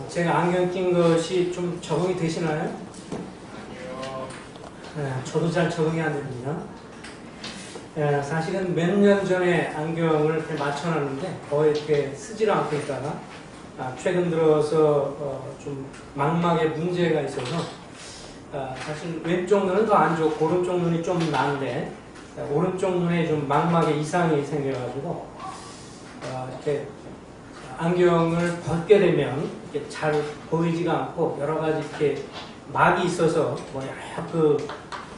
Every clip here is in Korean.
제가 안경 낀 것이 좀 적응이 되시나요? 아니요. 네, 저도 잘 적응이 안 됩니다. 사실은 몇 년 전에 안경을 이렇게 맞춰놨는데 거의 이렇게 쓰지를 않고 있다가 최근 들어서 좀 망막에 문제가 있어서 사실 왼쪽 눈은 더 안 좋고 오른쪽 눈이 좀 나은데 오른쪽 눈에 좀 망막에 이상이 생겨가지고 이렇게 안경을 벗게 되면 이렇게 잘 보이지가 않고 여러 가지 이렇게 막이 있어서 뭐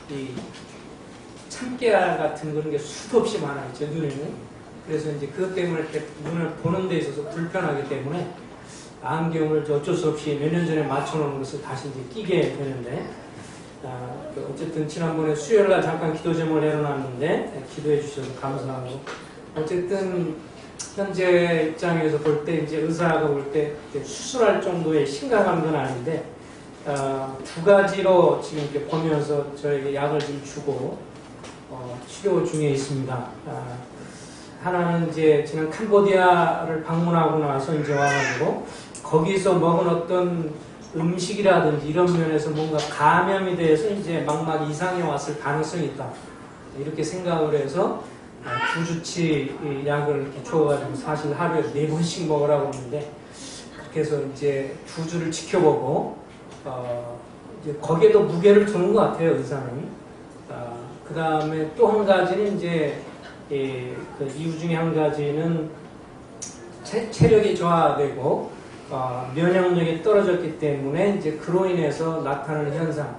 이 참깨알 같은 그런 게 수도 없이 많아요, 제 눈에는. 그래서 이제 그것 때문에 이렇게 눈을 보는 데 있어서 불편하기 때문에 안경을 어쩔 수 없이 몇 년 전에 맞춰놓은 것을 다시 이제 끼게 되는데, 어쨌든 지난번에 수요일날 잠깐 기도 제목을 내려놨는데 기도해 주셔서 감사하고, 어쨌든 현재 입장에서 볼 때 이제 의사가 볼 때 수술할 정도의 심각한 건 아닌데 두 가지로 지금 이렇게 보면서 저에게 약을 좀 주고 치료 중에 있습니다. 하나는 이제 지난 캄보디아를 방문하고 나서 이제 와가지고 거기서 먹은 어떤 음식이라든지 이런 면에서 뭔가 감염이 돼서 이제 망막 이상이 왔을 가능성이 있다. 이렇게 생각을 해서 2주치 약을 이렇게 줘가지고 사실 하루에 4번씩 먹으라고 하는데 그렇게 해서 이제 2주를 지켜보고 이제 거기에도 무게를 두는 것 같아요, 의사는. 그 다음에 또 한 가지는 이제 그 이유 중에 한 가지는 체력이 저하되고 면역력이 떨어졌기 때문에 이제 그로 인해서 나타나는 현상.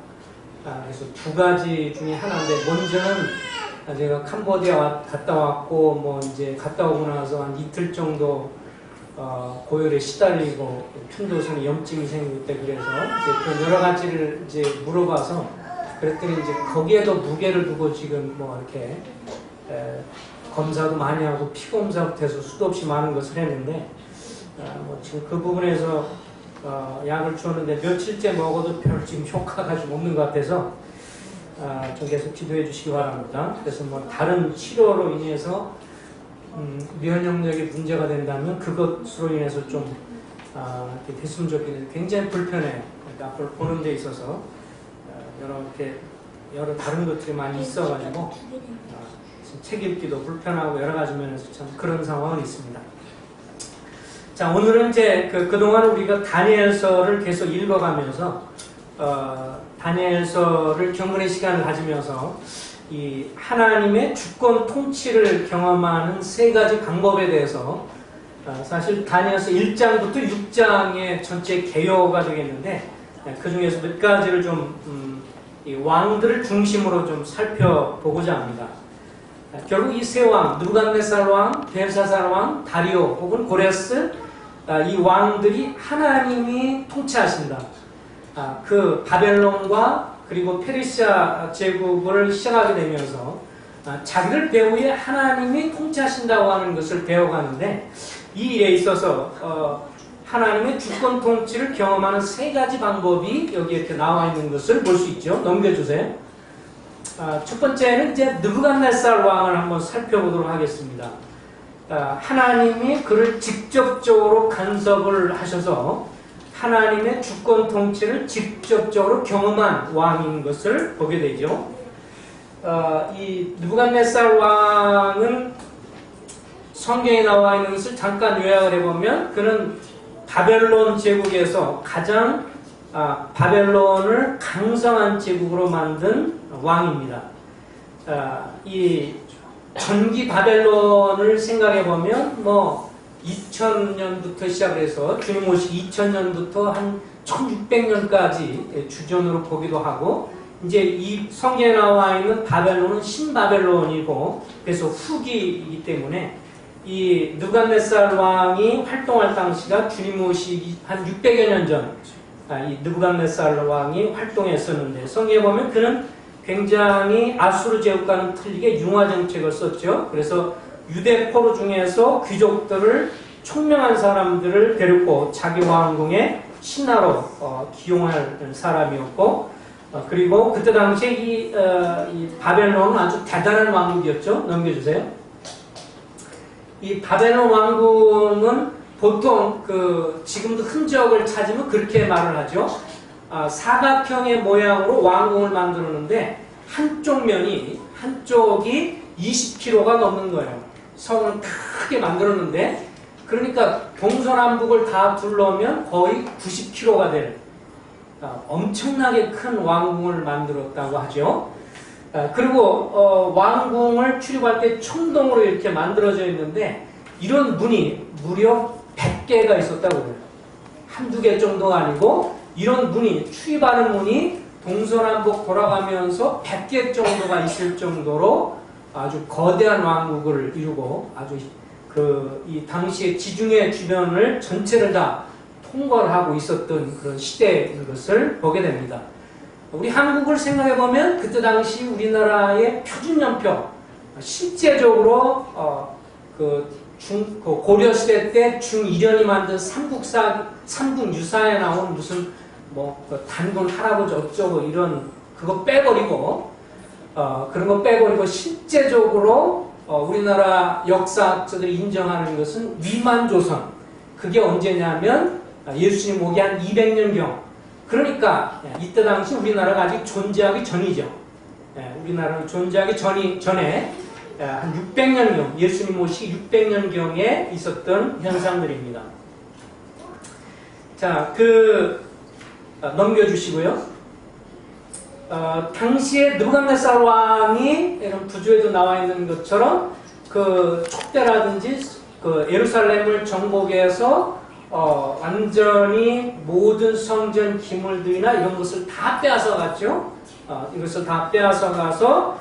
그래서 두 가지 중에 하나인데 먼저는 제가 캄보디아 갔다 왔고 뭐 이제 갔다 오고 나서 한 이틀 정도 고열에 시달리고 편도선에 염증이 생길 때 그래서 이제 그런 여러 가지를 이제 물어봐서 그랬더니 이제 거기에도 무게를 두고 지금 뭐 이렇게 검사도 많이 하고 피 검사부터 해서 수도 없이 많은 것을 했는데 뭐 지금 그 부분에서 약을 주었는데 며칠째 먹어도 별 지금 효과가 좀 없는 것 같아서 좀 계속 기도해 주시기 바랍니다. 그래서 뭐 다른 치료로 인해서 면역력이 문제가 된다면 그것으로 인해서 좀 이렇게 됐으면 좋겠는데 굉장히 불편해요. 그러니까 앞으로 보는 데 있어서 여러 다른 것들이 많이 있어가지고 책 읽기도 불편하고 여러 가지 면에서 참 그런 상황은 있습니다. 자, 오늘은 이제 그동안 우리가 다니엘서를 계속 읽어가면서 다니엘서를 경건의 시간을 가지면서 이 하나님의 주권 통치를 경험하는 3가지 방법에 대해서 사실 다니엘서 1장부터 6장의 전체 개요가 되겠는데 그 중에서 몇 가지를 좀 이 왕들을 중심으로 좀 살펴보고자 합니다. 결국 이 3왕, 느부갓네살 왕, 벨사살 왕, 다리오 혹은 고레스 이 왕들이 하나님이 통치하신다. 그 바벨론과 그리고 페르시아 제국을 시작하게 되면서 자기들 배후에 하나님이 통치하신다고 하는 것을 배워가는데 이 일에 있어서 하나님의 주권 통치를 경험하는 3가지 방법이 여기 이렇게 나와 있는 것을 볼 수 있죠. 넘겨주세요. 첫 번째는 이제 느부갓네살 왕을 한번 살펴보도록 하겠습니다. 하나님이 그를 직접적으로 간섭을 하셔서 하나님의 주권 통치를 직접적으로 경험한 왕인 것을 보게 되죠. 이 느부갓네살 왕은 성경에 나와 있는 것을 잠깐 요약을 해보면 그는 바벨론 제국에서 가장 바벨론을 강성한 제국으로 만든 왕입니다. 이 전기 바벨론을 생각해보면 뭐 2000년부터 시작해서 주님 오시기 2000년부터 한 1600년까지 주전으로 보기도 하고 이제 이 성경에 나와 있는 바벨론은 신바벨론이고 그래서 후기이기 때문에 이 느부갓네살 왕이 활동할 당시가 주님 오시기 한 600여 년 전 이 느부갓네살 왕이 활동했었는데 성경에 보면 그는 굉장히 아수르 제국과는 틀리게 융화 정책을 썼죠. 그래서 유대 포로 중에서 귀족들을 총명한 사람들을 데리고 자기 왕궁의 신하로 기용할 사람이었고 그리고 그때 당시에 이 바벨론은 아주 대단한 왕국이었죠. 넘겨주세요. 이 바벨론 왕궁은 보통 지금도 흔적을 찾으면 그렇게 말을 하죠. 사각형의 모양으로 왕궁을 만들었는데 한쪽이 20km가 넘는 거예요. 성을 크게 만들었는데 그러니까 동서남북을 다 둘러면 거의 90km가 될 엄청나게 큰 왕궁을 만들었다고 하죠. 그리고 왕궁을 출입할 때 청동으로 이렇게 만들어져 있는데 이런 문이 무려 100개가 있었다고 해요. 한두 개 정도가 아니고 이런 문이 출입하는 문이 동서남북 돌아가면서 100개 정도가 있을 정도로 아주 거대한 왕국을 이루고 아주 이 당시의 지중해 주변을 전체를 다 통과를 하고 있었던 그런 시대인 것을 보게 됩니다. 우리 한국을 생각해 보면 그때 당시 우리나라의 표준연표 실제적으로 고려 시대 때 중일연이 만든 삼국유사에 나온 무슨 단군 할아버지 어쩌고 이런 그거 빼버리고 그런 거 빼버리고 실제적으로 우리나라 역사학자들이 인정하는 것은 위만조선. 그게 언제냐면 예수님 오기 한 200년경. 그러니까 이때 당시 우리나라가 아직 존재하기 전이죠. 우리나라는 존재하기 전에 한 600년경, 예수님 오시기 600년경에 있었던 현상들입니다. 자, 넘겨주시고요. 당시에 느부갓네살 왕이 이런 부조에도 나와 있는 것처럼 촛대라든지 예루살렘을 정복해서 완전히 모든 성전 기물들이나 이런 것을 다 빼앗아 갔죠. 이것을 다 빼앗아 가서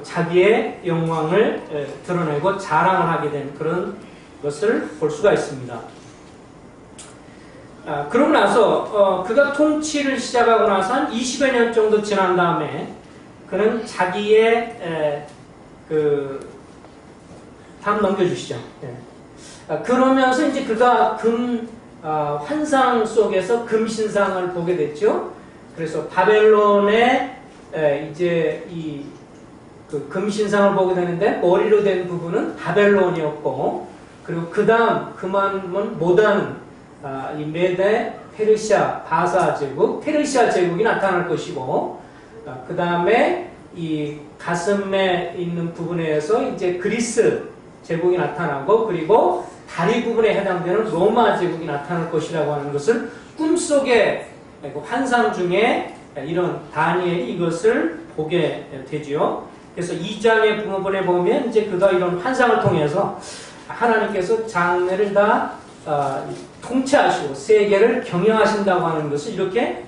자기의 영광을 드러내고 자랑을 하게 된 그런 것을 볼 수가 있습니다. 그러고 나서 그가 통치를 시작하고 나서 한 20여 년 정도 지난 다음에 그는 자기의 다음 넘겨주시죠. 그러면서 이제 그가 환상 속에서 금신상을 보게 됐죠. 그래서 바벨론의 이제 금신상을 보게 되는데 머리로 된 부분은 바벨론이었고 그리고 그 다음 그만은 못하는 이 메데, 페르시아, 바사 제국, 페르시아 제국이 나타날 것이고, 그 다음에 이 가슴에 있는 부분에서 이제 그리스 제국이 나타나고, 그리고 다리 부분에 해당되는 로마 제국이 나타날 것이라고 하는 것을 꿈속에, 환상 중에 이런 다니엘이 이것을 보게 되지요. 그래서 2장의 부분에 보면 이제 그가 이런 환상을 통해서 하나님께서 장래를 다 통치하시고 세계를 경영하신다고 하는 것을 이렇게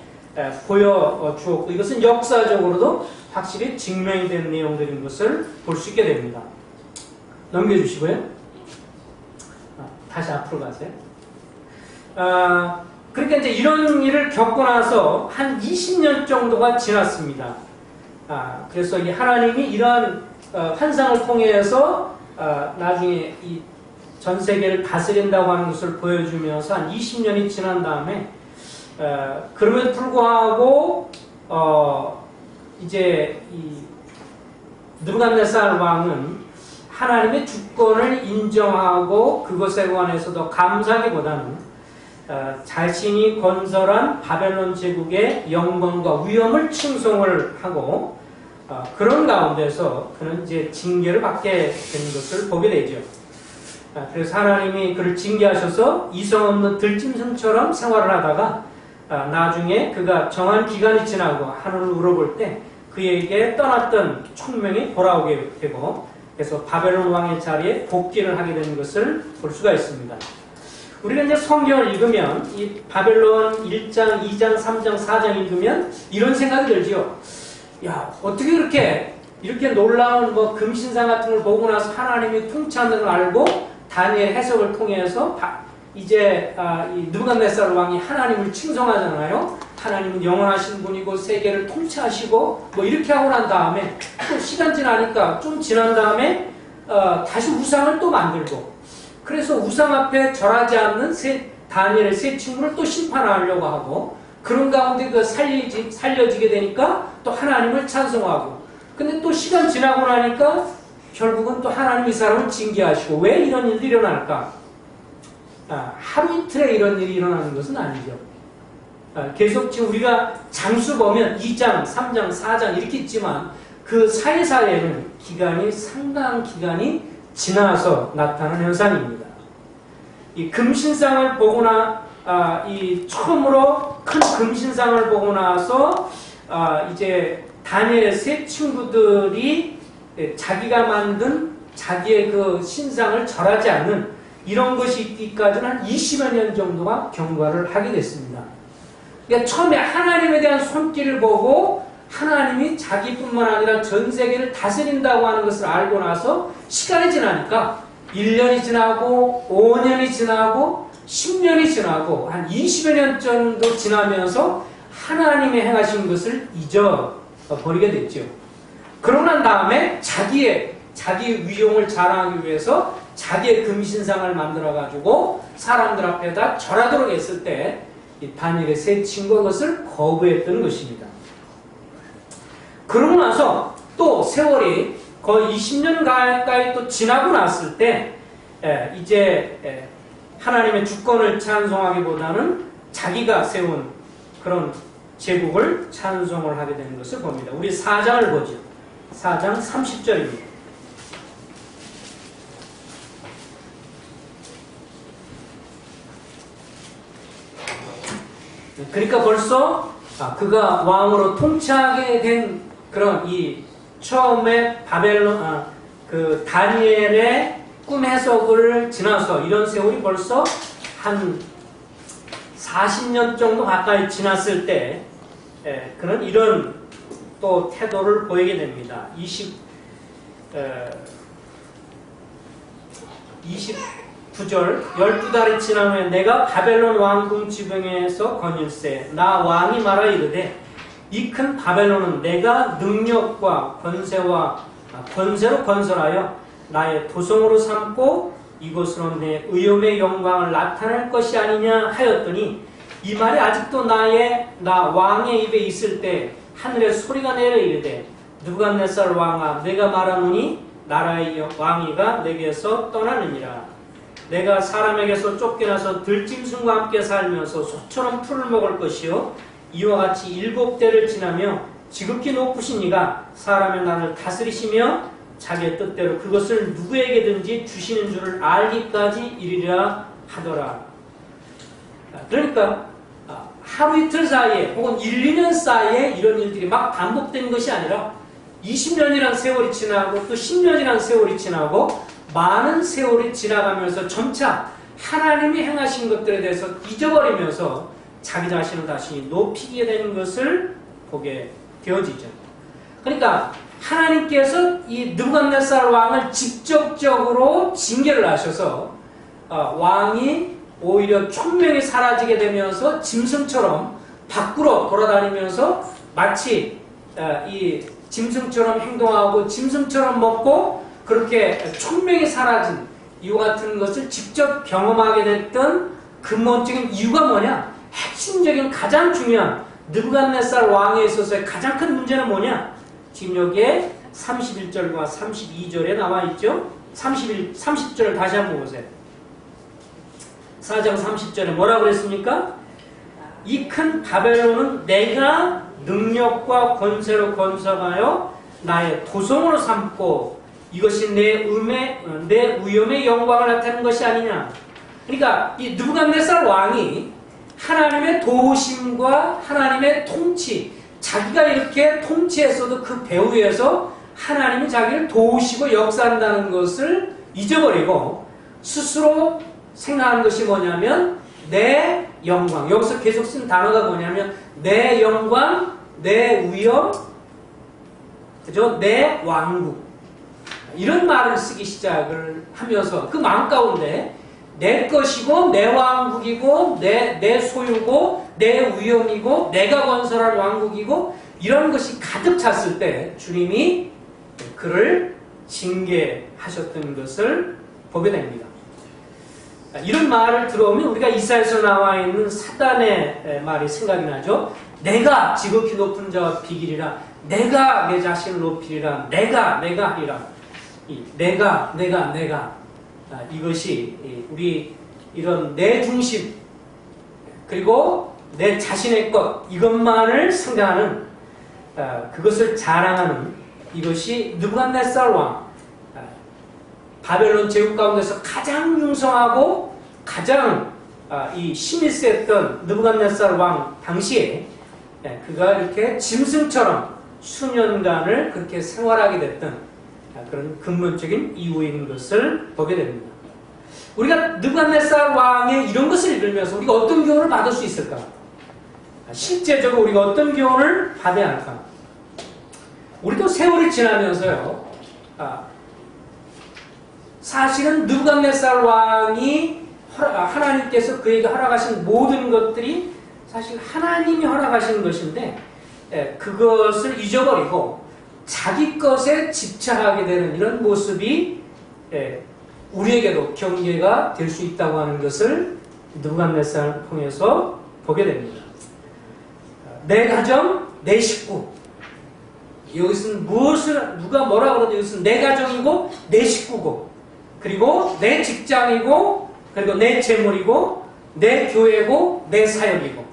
보여주었고 이것은 역사적으로도 확실히 증명이 된 내용들인 것을 볼 수 있게 됩니다. 넘겨주시고요. 다시 앞으로 가세요. 그러니까 이제 이런 일을 겪고 나서 한 20년 정도가 지났습니다. 그래서 이 하나님이 이러한 환상을 통해서 나중에 이 전 세계를 다스린다고 하는 것을 보여주면서 한 20년이 지난 다음에 그럼에도 불구하고 이제 이 느부갓네살 왕은 하나님의 주권을 인정하고 그것에 관해서도 감사하기보다는 자신이 건설한 바벨론 제국의 영광과 위엄을 칭송을 하고 그런 가운데서 그는 이제 징계를 받게 된 것을 보게 되죠. 그래서 하나님이 그를 징계하셔서 이성 없는 들짐승처럼 생활을 하다가 나중에 그가 정한 기간이 지나고 하늘을 우러볼 때 그에게 떠났던 총명이 돌아오게 되고 그래서 바벨론 왕의 자리에 복귀를 하게 되는 것을 볼 수가 있습니다. 우리가 이제 성경을 읽으면 이 바벨론 1장, 2장, 3장, 4장 읽으면 이런 생각이 들지요. 야, 어떻게 이렇게 놀라운 금신상 같은 걸 보고 나서 하나님이 통치하는 걸 알고 다니엘 해석을 통해서 이제 이 느부갓네살 왕이 하나님을 칭송하잖아요. 하나님은 영원하신 분이고 세계를 통치하시고 이렇게 하고 난 다음에 또 시간 지나니까 좀 지난 다음에 다시 우상을 또 만들고 그래서 우상 앞에 절하지 않는 다니엘의 세 친구를 또 심판하려고 하고 그런 가운데 살려지게 되니까 또 하나님을 찬송하고 근데 또 시간 지나고 나니까 결국은 또 하나님 이 사람을 징계하시고 왜 이런 일들이 일어날까? 하루 이틀에 이런 일이 일어나는 것은 아니죠. 계속 지금 우리가 장수 보면 2장, 3장, 4장 이렇게 있지만 그 사이사이에는 기간이 상당한 기간이 지나서 나타나는 현상입니다. 이 금신상을 보거나 이 처음으로 큰 금신상을 보고 나서 이제 다니엘의 세 친구들이 자기가 만든 자기의 그 신상을 절하지 않는 이런 것이 있기까지는 한 20여 년 정도가 경과를 하게 됐습니다. 그러니까 처음에 하나님에 대한 손길을 보고 하나님이 자기뿐만 아니라 전 세계를 다스린다고 하는 것을 알고 나서 시간이 지나니까 1년이 지나고 5년이 지나고 10년이 지나고 한 20여 년 정도 지나면서 하나님의 행하신 것을 잊어버리게 됐죠. 그러고 난 다음에 자기 위용을 자랑하기 위해서 자기의 금신상을 만들어가지고 사람들 앞에다 절하도록 했을 때 이 다니엘의 세 친구가 그것을 거부했던 것입니다. 그러고 나서 또 세월이 거의 20년 가까이 또 지나고 났을 때 이제 하나님의 주권을 찬송하기보다는 자기가 세운 그런 제국을 찬송을 하게 되는 것을 봅니다. 우리 4장을 보죠. 4장 30절입니다. 그러니까 벌써 그가 왕으로 통치하게 된 그런 이 처음에 바벨론 그 다니엘의 꿈 해석을 지나서 이런 세월이 벌써 한 40년 정도 가까이 지났을 때 그런 이런 또 태도를 보이게 됩니다. 29절 12달이 지난 후에 내가 바벨론 왕궁 지붕에서 거닐세 나 왕이 말하 이르되 이 큰 바벨론은 내가 능력과 권세로 건설하여 나의 도성으로 삼고 이곳으로 내 의엄의 영광을 나타낼 것이 아니냐 하였더니 이 말이 아직도 나 왕의 입에 있을 때 하늘에 소리가 내려 이르되 느부갓네살 왕아 내가 말하노니 나라의 왕위가 내게서 떠나느니라. 내가 사람에게서 쫓겨나서 들짐승과 함께 살면서 소처럼 풀을 먹을 것이요 이와 같이 7대를 지나며 지극히 높으신 이가 사람의 나를 다스리시며 자기의 뜻대로 그것을 누구에게든지 주시는 줄을 알기까지 이르리라 하더라. 그러니까 하루 이틀 사이에 혹은 1, 2년 사이에 이런 일들이 막 반복된 것이 아니라 20년이란 세월이 지나고 또 10년이란 세월이 지나고 많은 세월이 지나가면서 점차 하나님이 행하신 것들에 대해서 잊어버리면서 자기 자신을 다시 높이게 되는 것을 보게 되어지죠. 그러니까 하나님께서 이 느부갓네살 왕을 직접적으로 징계를 하셔서 왕이 오히려 총명이 사라지게 되면서 짐승처럼 밖으로 돌아다니면서 마치 이 짐승처럼 행동하고 짐승처럼 먹고 그렇게 총명이 사라진 이와 같은 것을 직접 경험하게 됐던 근본적인 이유가 뭐냐? 핵심적인 가장 중요한 느부갓네살 왕에 있어서의 가장 큰 문제는 뭐냐? 지금 여기에 31절과 32절에 나와 있죠? 30절 다시 한번 보세요. 4장 30절에 뭐라고 그랬습니까? 이 큰 바벨론은 내가 능력과 권세로 건설하여 나의 도성으로 삼고 이것이 내 위엄의 영광을 나타내는 것이 아니냐. 그러니까 이 느부갓네살 왕이 하나님의 도우심과 하나님의 통치, 자기가 이렇게 통치했어도 그 배후에서 하나님이 자기를 도우시고 역사한다는 것을 잊어버리고 스스로 생각하는 것이 뭐냐면 내 영광, 여기서 계속 쓴 단어가 뭐냐면 내 영광, 내 위엄, 그죠? 내 왕국, 이런 말을 쓰기 시작을 하면서 그 마음 가운데 내 것이고 내 왕국이고 내 소유고 내 위엄이고 내가 건설할 왕국이고 이런 것이 가득 찼을 때 주님이 그를 징계하셨던 것을 보게 됩니다. 이런 말을 들어오면 우리가 이사야에서 나와 있는 사단의 말이 생각이 나죠. 내가 지극히 높은 자와 비기리라. 내가 내 자신을 높이리라. 내가 하리라. 내가 이것이 우리 이런 내 중심 그리고 내 자신의 것 이것만을 생각하는 그것을 자랑하는 이것이 느부갓네살 왕 바벨론 제국 가운데서 가장 융성하고 가장 이 힘이 셌던 느부갓네살 왕 당시에 그가 이렇게 짐승처럼 수년간을 그렇게 생활하게 됐던 그런 근본적인 이유인 것을 보게 됩니다. 우리가 느부갓네살 왕의 이런 것을 읽으면서 우리가 어떤 교훈을 받을 수 있을까? 실제적으로 우리가 어떤 교훈을 받아야 할까? 우리도 세월이 지나면서요. 사실은 느부갓네살 왕이 하나님께서 그에게 허락하신 모든 것들이 사실 하나님이 허락하신 것인데 그것을 잊어버리고 자기 것에 집착하게 되는 이런 모습이 우리에게도 경계가 될 수 있다고 하는 것을 느부갓네살을 통해서 보게 됩니다. 내 가정, 내 식구. 여기서는 누가 뭐라 그러죠? 여기서는 내 가정이고 내 식구고 그리고 내 직장이고 그리고 내 재물이고 내 교회고 내 사역이고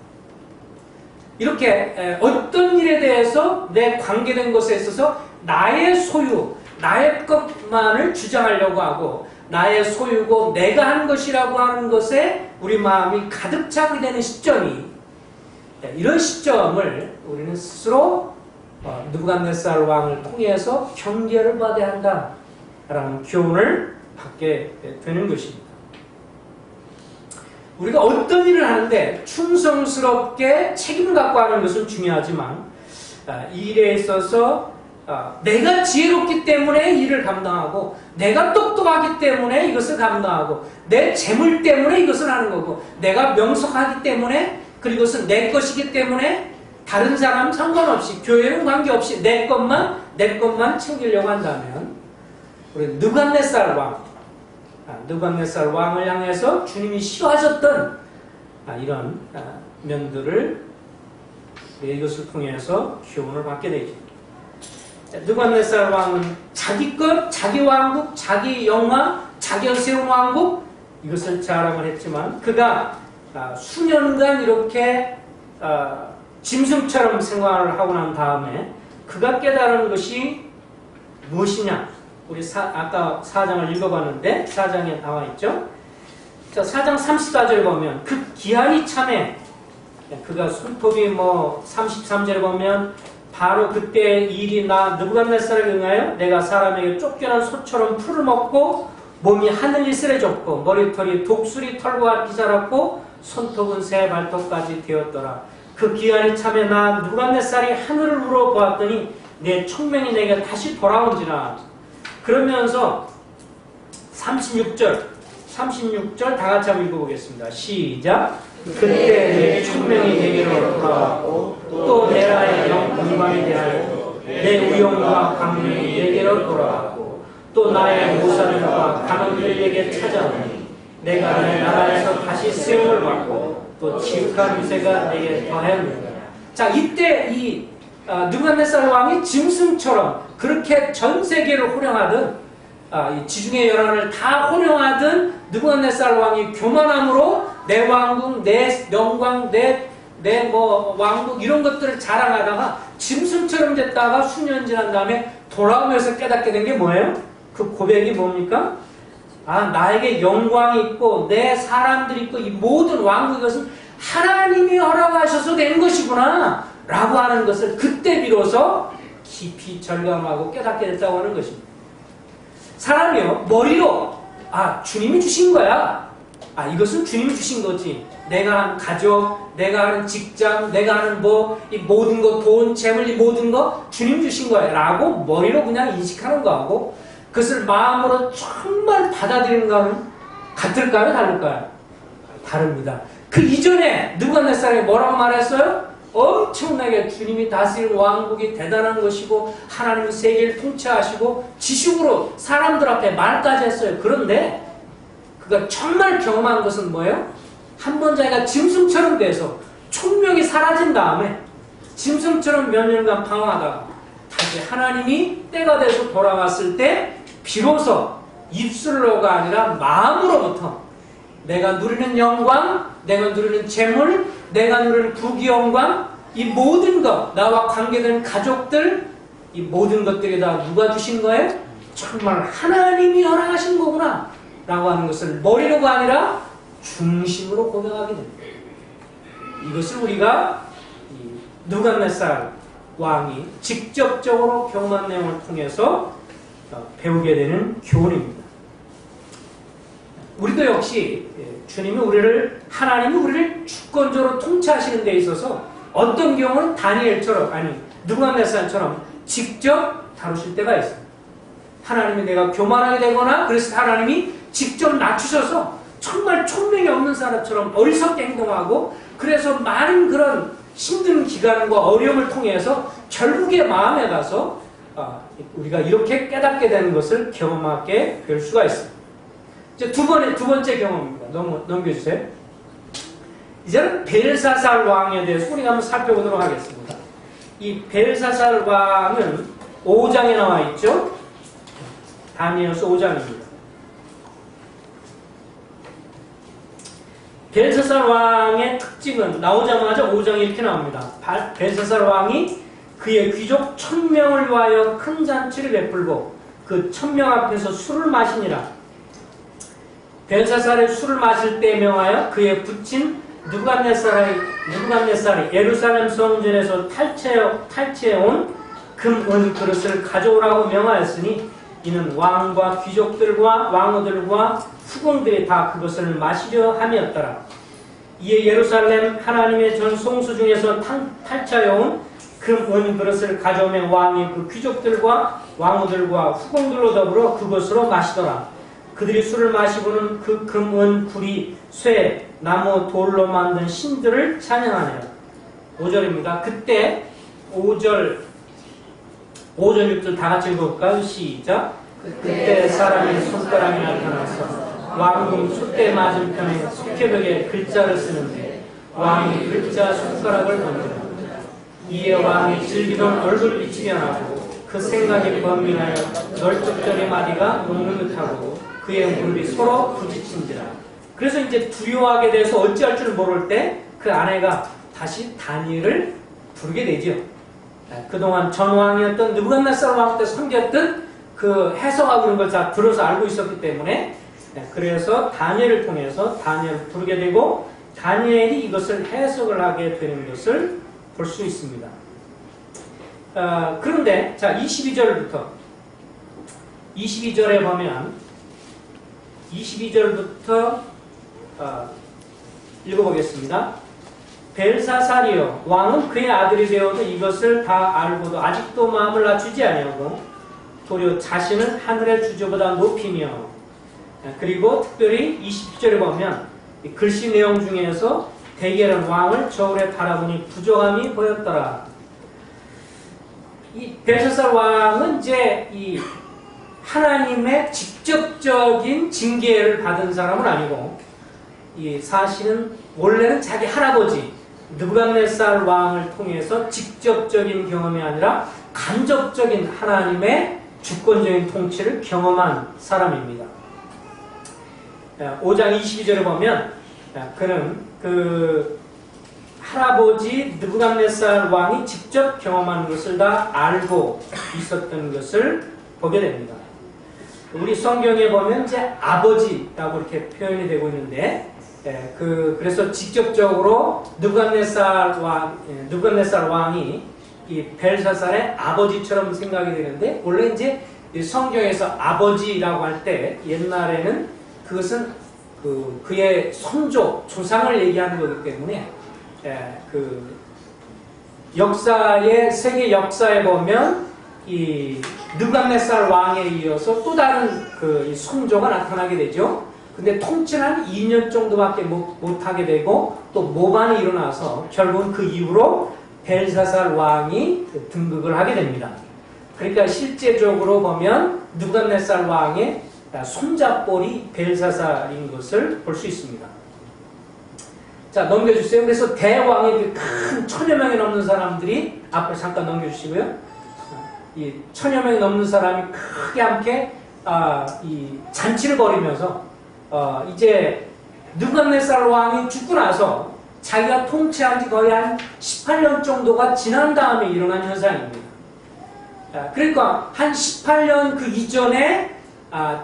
이렇게 어떤 일에 대해서 내 관계된 것에 있어서 나의 소유, 나의 것만을 주장하려고 하고 나의 소유고 내가 한 것이라고 하는 것에 우리 마음이 가득 차게 되는 시점이 이런 시점을 우리는 스스로 느부갓네살 왕을 통해서 경계를 받아야 한다라는 교훈을 받게 되는 것입니다. 우리가 어떤 일을 하는데 충성스럽게 책임을 갖고 하는 것은 중요하지만 이 일에 있어서 내가 지혜롭기 때문에 일을 감당하고 내가 똑똑하기 때문에 이것을 감당하고 내 재물 때문에 이것을 하는 거고 내가 명석하기 때문에 그리고 이것은 내 것이기 때문에 다른 사람 상관없이 교회는 관계없이 내 것만 챙기려고 한다면 우리 느부갓네살 왕을 향해서 주님이 싫어하셨던 이런 면들을 이것을 통해서 교훈을 받게 되죠. 느부갓네살 왕은 자기 것, 자기 왕국, 자기 영화, 자기가 세운 왕국 이것을 자랑을 했지만 그가 수년간 이렇게 짐승처럼 생활을 하고 난 다음에 그가 깨달은 것이 무엇이냐? 우리 아까 4장을 읽어봤는데 4장에 나와 있죠. 자, 4장 34절 보면 그 기한이 참에 그가 손톱이 33절 보면 바로 그때 일이 나 느부갓네살에 응하여 내가 사람에게 쫓겨난 소처럼 풀을 먹고 몸이 하늘 이슬해졌고 머리털이 독수리 털과 같이 자랐고 손톱은 새 발톱까지 되었더라. 그 기한이 참에 나 느부갓네살이 하늘을 우러보았더니 내 총명이 내게 다시 돌아온지라. 그러면서 36절 다 같이 한번 읽어보겠습니다. 시작. 그때 내 총명이 내게로 돌아왔고 또 내 나라의 영광이 대하여 내 우영과 강명이 내게로 돌아왔고 또 나의 모사들과 간원들에게 찾아오니 내가 내 나라에서 다시 세움을 받고 또 지극한 유세가 내게 더하였느니라. 자, 이때 이 느부갓네살 왕이 짐승처럼 그렇게 전 세계를 호령하던 이 지중해 연안을 다 호령하던 느부갓네살 왕이 교만함으로 내 왕국, 내 영광, 내 왕국 이런 것들을 자랑하다가 짐승처럼 됐다가 수년 지난 다음에 돌아오면서 깨닫게 된 게 뭐예요? 그 고백이 뭡니까? 나에게 영광이 있고 내 사람들이 있고 이 모든 왕국 이것은 하나님이 허락하셔서 된 것이구나 라고 하는 것을 그때 비로소 깊이 절감하고 깨닫게 됐다고 하는 것입니다. 사람이요 머리로 주님이 주신 거야. 이것은 주님이 주신 거지. 내가 하는 가족, 내가 하는 직장, 내가 하는 이 모든 거, 돈, 재물, 이 모든 거 주님 주신 거야 라고 머리로 그냥 인식하는 거하고 그것을 마음으로 정말 받아들이는 거는 같을까요? 다를까요? 다릅니다. 그 이전에 느부갓네살이 뭐라고 말했어요? 엄청나게 주님이 다스리는 왕국이 대단한 것이고 하나님은 세계를 통치하시고 지식으로 사람들 앞에 말까지 했어요. 그런데 그가 정말 경험한 것은 뭐예요? 한 번 자기가 짐승처럼 돼서 총명이 사라진 다음에 짐승처럼 몇 년간 방황하다가 다시 하나님이 때가 돼서 돌아왔을 때 비로소 입술로가 아니라 마음으로부터 내가 누리는 영광, 내가 누리는 재물, 내가 누리는 부귀영광, 이 모든 것, 나와 관계된 가족들, 이 모든 것들이 다 누가 주신 거예요? 정말 하나님이 허락하신 거구나 라고 하는 것을 머리로가 아니라 중심으로 고백하게 됩니다. 이것을 우리가 느부갓네살 왕이 직접적으로 경험한 내용을 통해서 배우게 되는 교훈입니다. 우리도 역시 하나님이 우리를 주권적으로 통치하시는 데 있어서 어떤 경우는 다니엘처럼, 아니 느부갓네살처럼 직접 다루실 때가 있습니다. 하나님이 내가 교만하게 되거나 그래서 하나님이 직접 낮추셔서 정말 총명이 없는 사람처럼 어리석게 행동하고 그래서 많은 그런 힘든 기간과 어려움을 통해서 결국에 마음에 가서 우리가 이렇게 깨닫게 되는 것을 경험하게 될 수가 있습니다. 이제 두 번째 경험입니다. 넘겨주세요. 이제는 벨사살 왕에 대해서 우리가 한번 살펴보도록 하겠습니다. 이 벨사살 왕은 5장에 나와 있죠. 다니엘서 5장입니다. 벨사살 왕의 특징은 나오자마자 5장에 이렇게 나옵니다. 벨사살 왕이 그의 귀족 1000명을 위하여 큰 잔치를 베풀고 그 1000명 앞에서 술을 마시니라. 벨사살이 술을 마실 때 명하여 그의 부친 느부갓네살이 예루살렘 성전에서 탈취해온 금, 은 그릇을 가져오라고 명하였으니 이는 왕과 귀족들과 왕후들과 후궁들이 다 그것을 마시려 함이었더라. 이에 예루살렘 하나님의 전 성수 중에서 탈취해온 금, 은 그릇을 가져오면 왕이 그 귀족들과 왕후들과 후궁들로 더불어 그것으로 마시더라. 그들이 술을 마시고는 그 금, 은, 구리, 쇠, 나무, 돌로 만든 신들을 찬양하니라. 5절입니다. 그때 5절, 6절 다 같이 읽어볼까요? 시작. 그때 사람의 손가락이 나타나서 왕궁 숫대 맞은편에 숙회벽에 글자를 쓰는데 왕이 글자 손가락을 던지라. 이에 왕이 즐기던 얼굴빛이 변하고 그 생각이 번민하여 널쩍저리 마디가 녹는 듯하고 그의 무릎이 서로 부딪힌지라. 그래서 이제 두려워하게 돼서 어찌할 줄 모를 때 그 아내가 다시 다니엘을 부르게 되죠. 그동안 전왕이었던 느부갓네살 왕 때 섬겼던 그 해석하고 그런 걸 다 들어서 알고 있었기 때문에 그래서 다니엘을 통해서 다니엘을 부르게 되고 다니엘이 이것을 해석을 하게 되는 것을 볼 수 있습니다. 그런데 자 22절에 보면 22절부터 읽어보겠습니다. 벨사살이여 왕은 그의 아들이 되어도 이것을 다 알고도 아직도 마음을 낮추지 아니하고 도리어 자신은 하늘의 주저보다 높이며 그리고 특별히 20절에 보면 글씨 내용 중에서 대개는 왕을 저울에 바라보니 부족함이 보였더라. 이 벨사살 왕은 이제 이 하나님의 직접적인 징계를 받은 사람은 아니고 이 사실은 원래는 자기 할아버지 느부갓네살 왕을 통해서 직접적인 경험이 아니라 간접적인 하나님의 주권적인 통치를 경험한 사람입니다. 5장 22절에 보면 그는 그 할아버지 느부갓네살 왕이 직접 경험한 것을 다 알고 있었던 것을 보게 됩니다. 우리 성경에 보면 이제 아버지라고 이렇게 표현이 되고 있는데 그래서 직접적으로 느부갓네살 왕이 이 벨사살의 아버지처럼 생각이 되는데 원래 이제 성경에서 아버지라고 할 때 옛날에는 그것은 그의 선조 조상을 얘기하는 거기 때문에 그 세계 역사에 보면 이 느부갓네살 왕에 이어서 또 다른 그 선조가 나타나게 되죠. 근데 통치는 한 2년 정도밖에 못하게 되고 또 모반이 일어나서 결국은 그 이후로 벨사살 왕이 등극을 하게 됩니다. 그러니까 실제적으로 보면 느부갓네살 왕의 손잡볼이 벨사살인 것을 볼 수 있습니다. 자, 넘겨주세요. 그래서 대왕의 큰 1000여 명이 넘는 사람들이 앞으로 잠깐 넘겨주시고요. 이 1000여 명이 넘는 사람이 크게 함께 이 잔치를 벌이면서 이제 느부갓네살 왕이 죽고 나서 자기가 통치한 지 거의 한 18년 정도가 지난 다음에 일어난 현상입니다. 그러니까 한 18년 그 이전에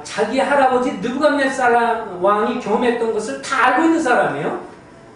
자기 할아버지 느부갓네살 왕이 경험했던 것을 다 알고 있는 사람이에요.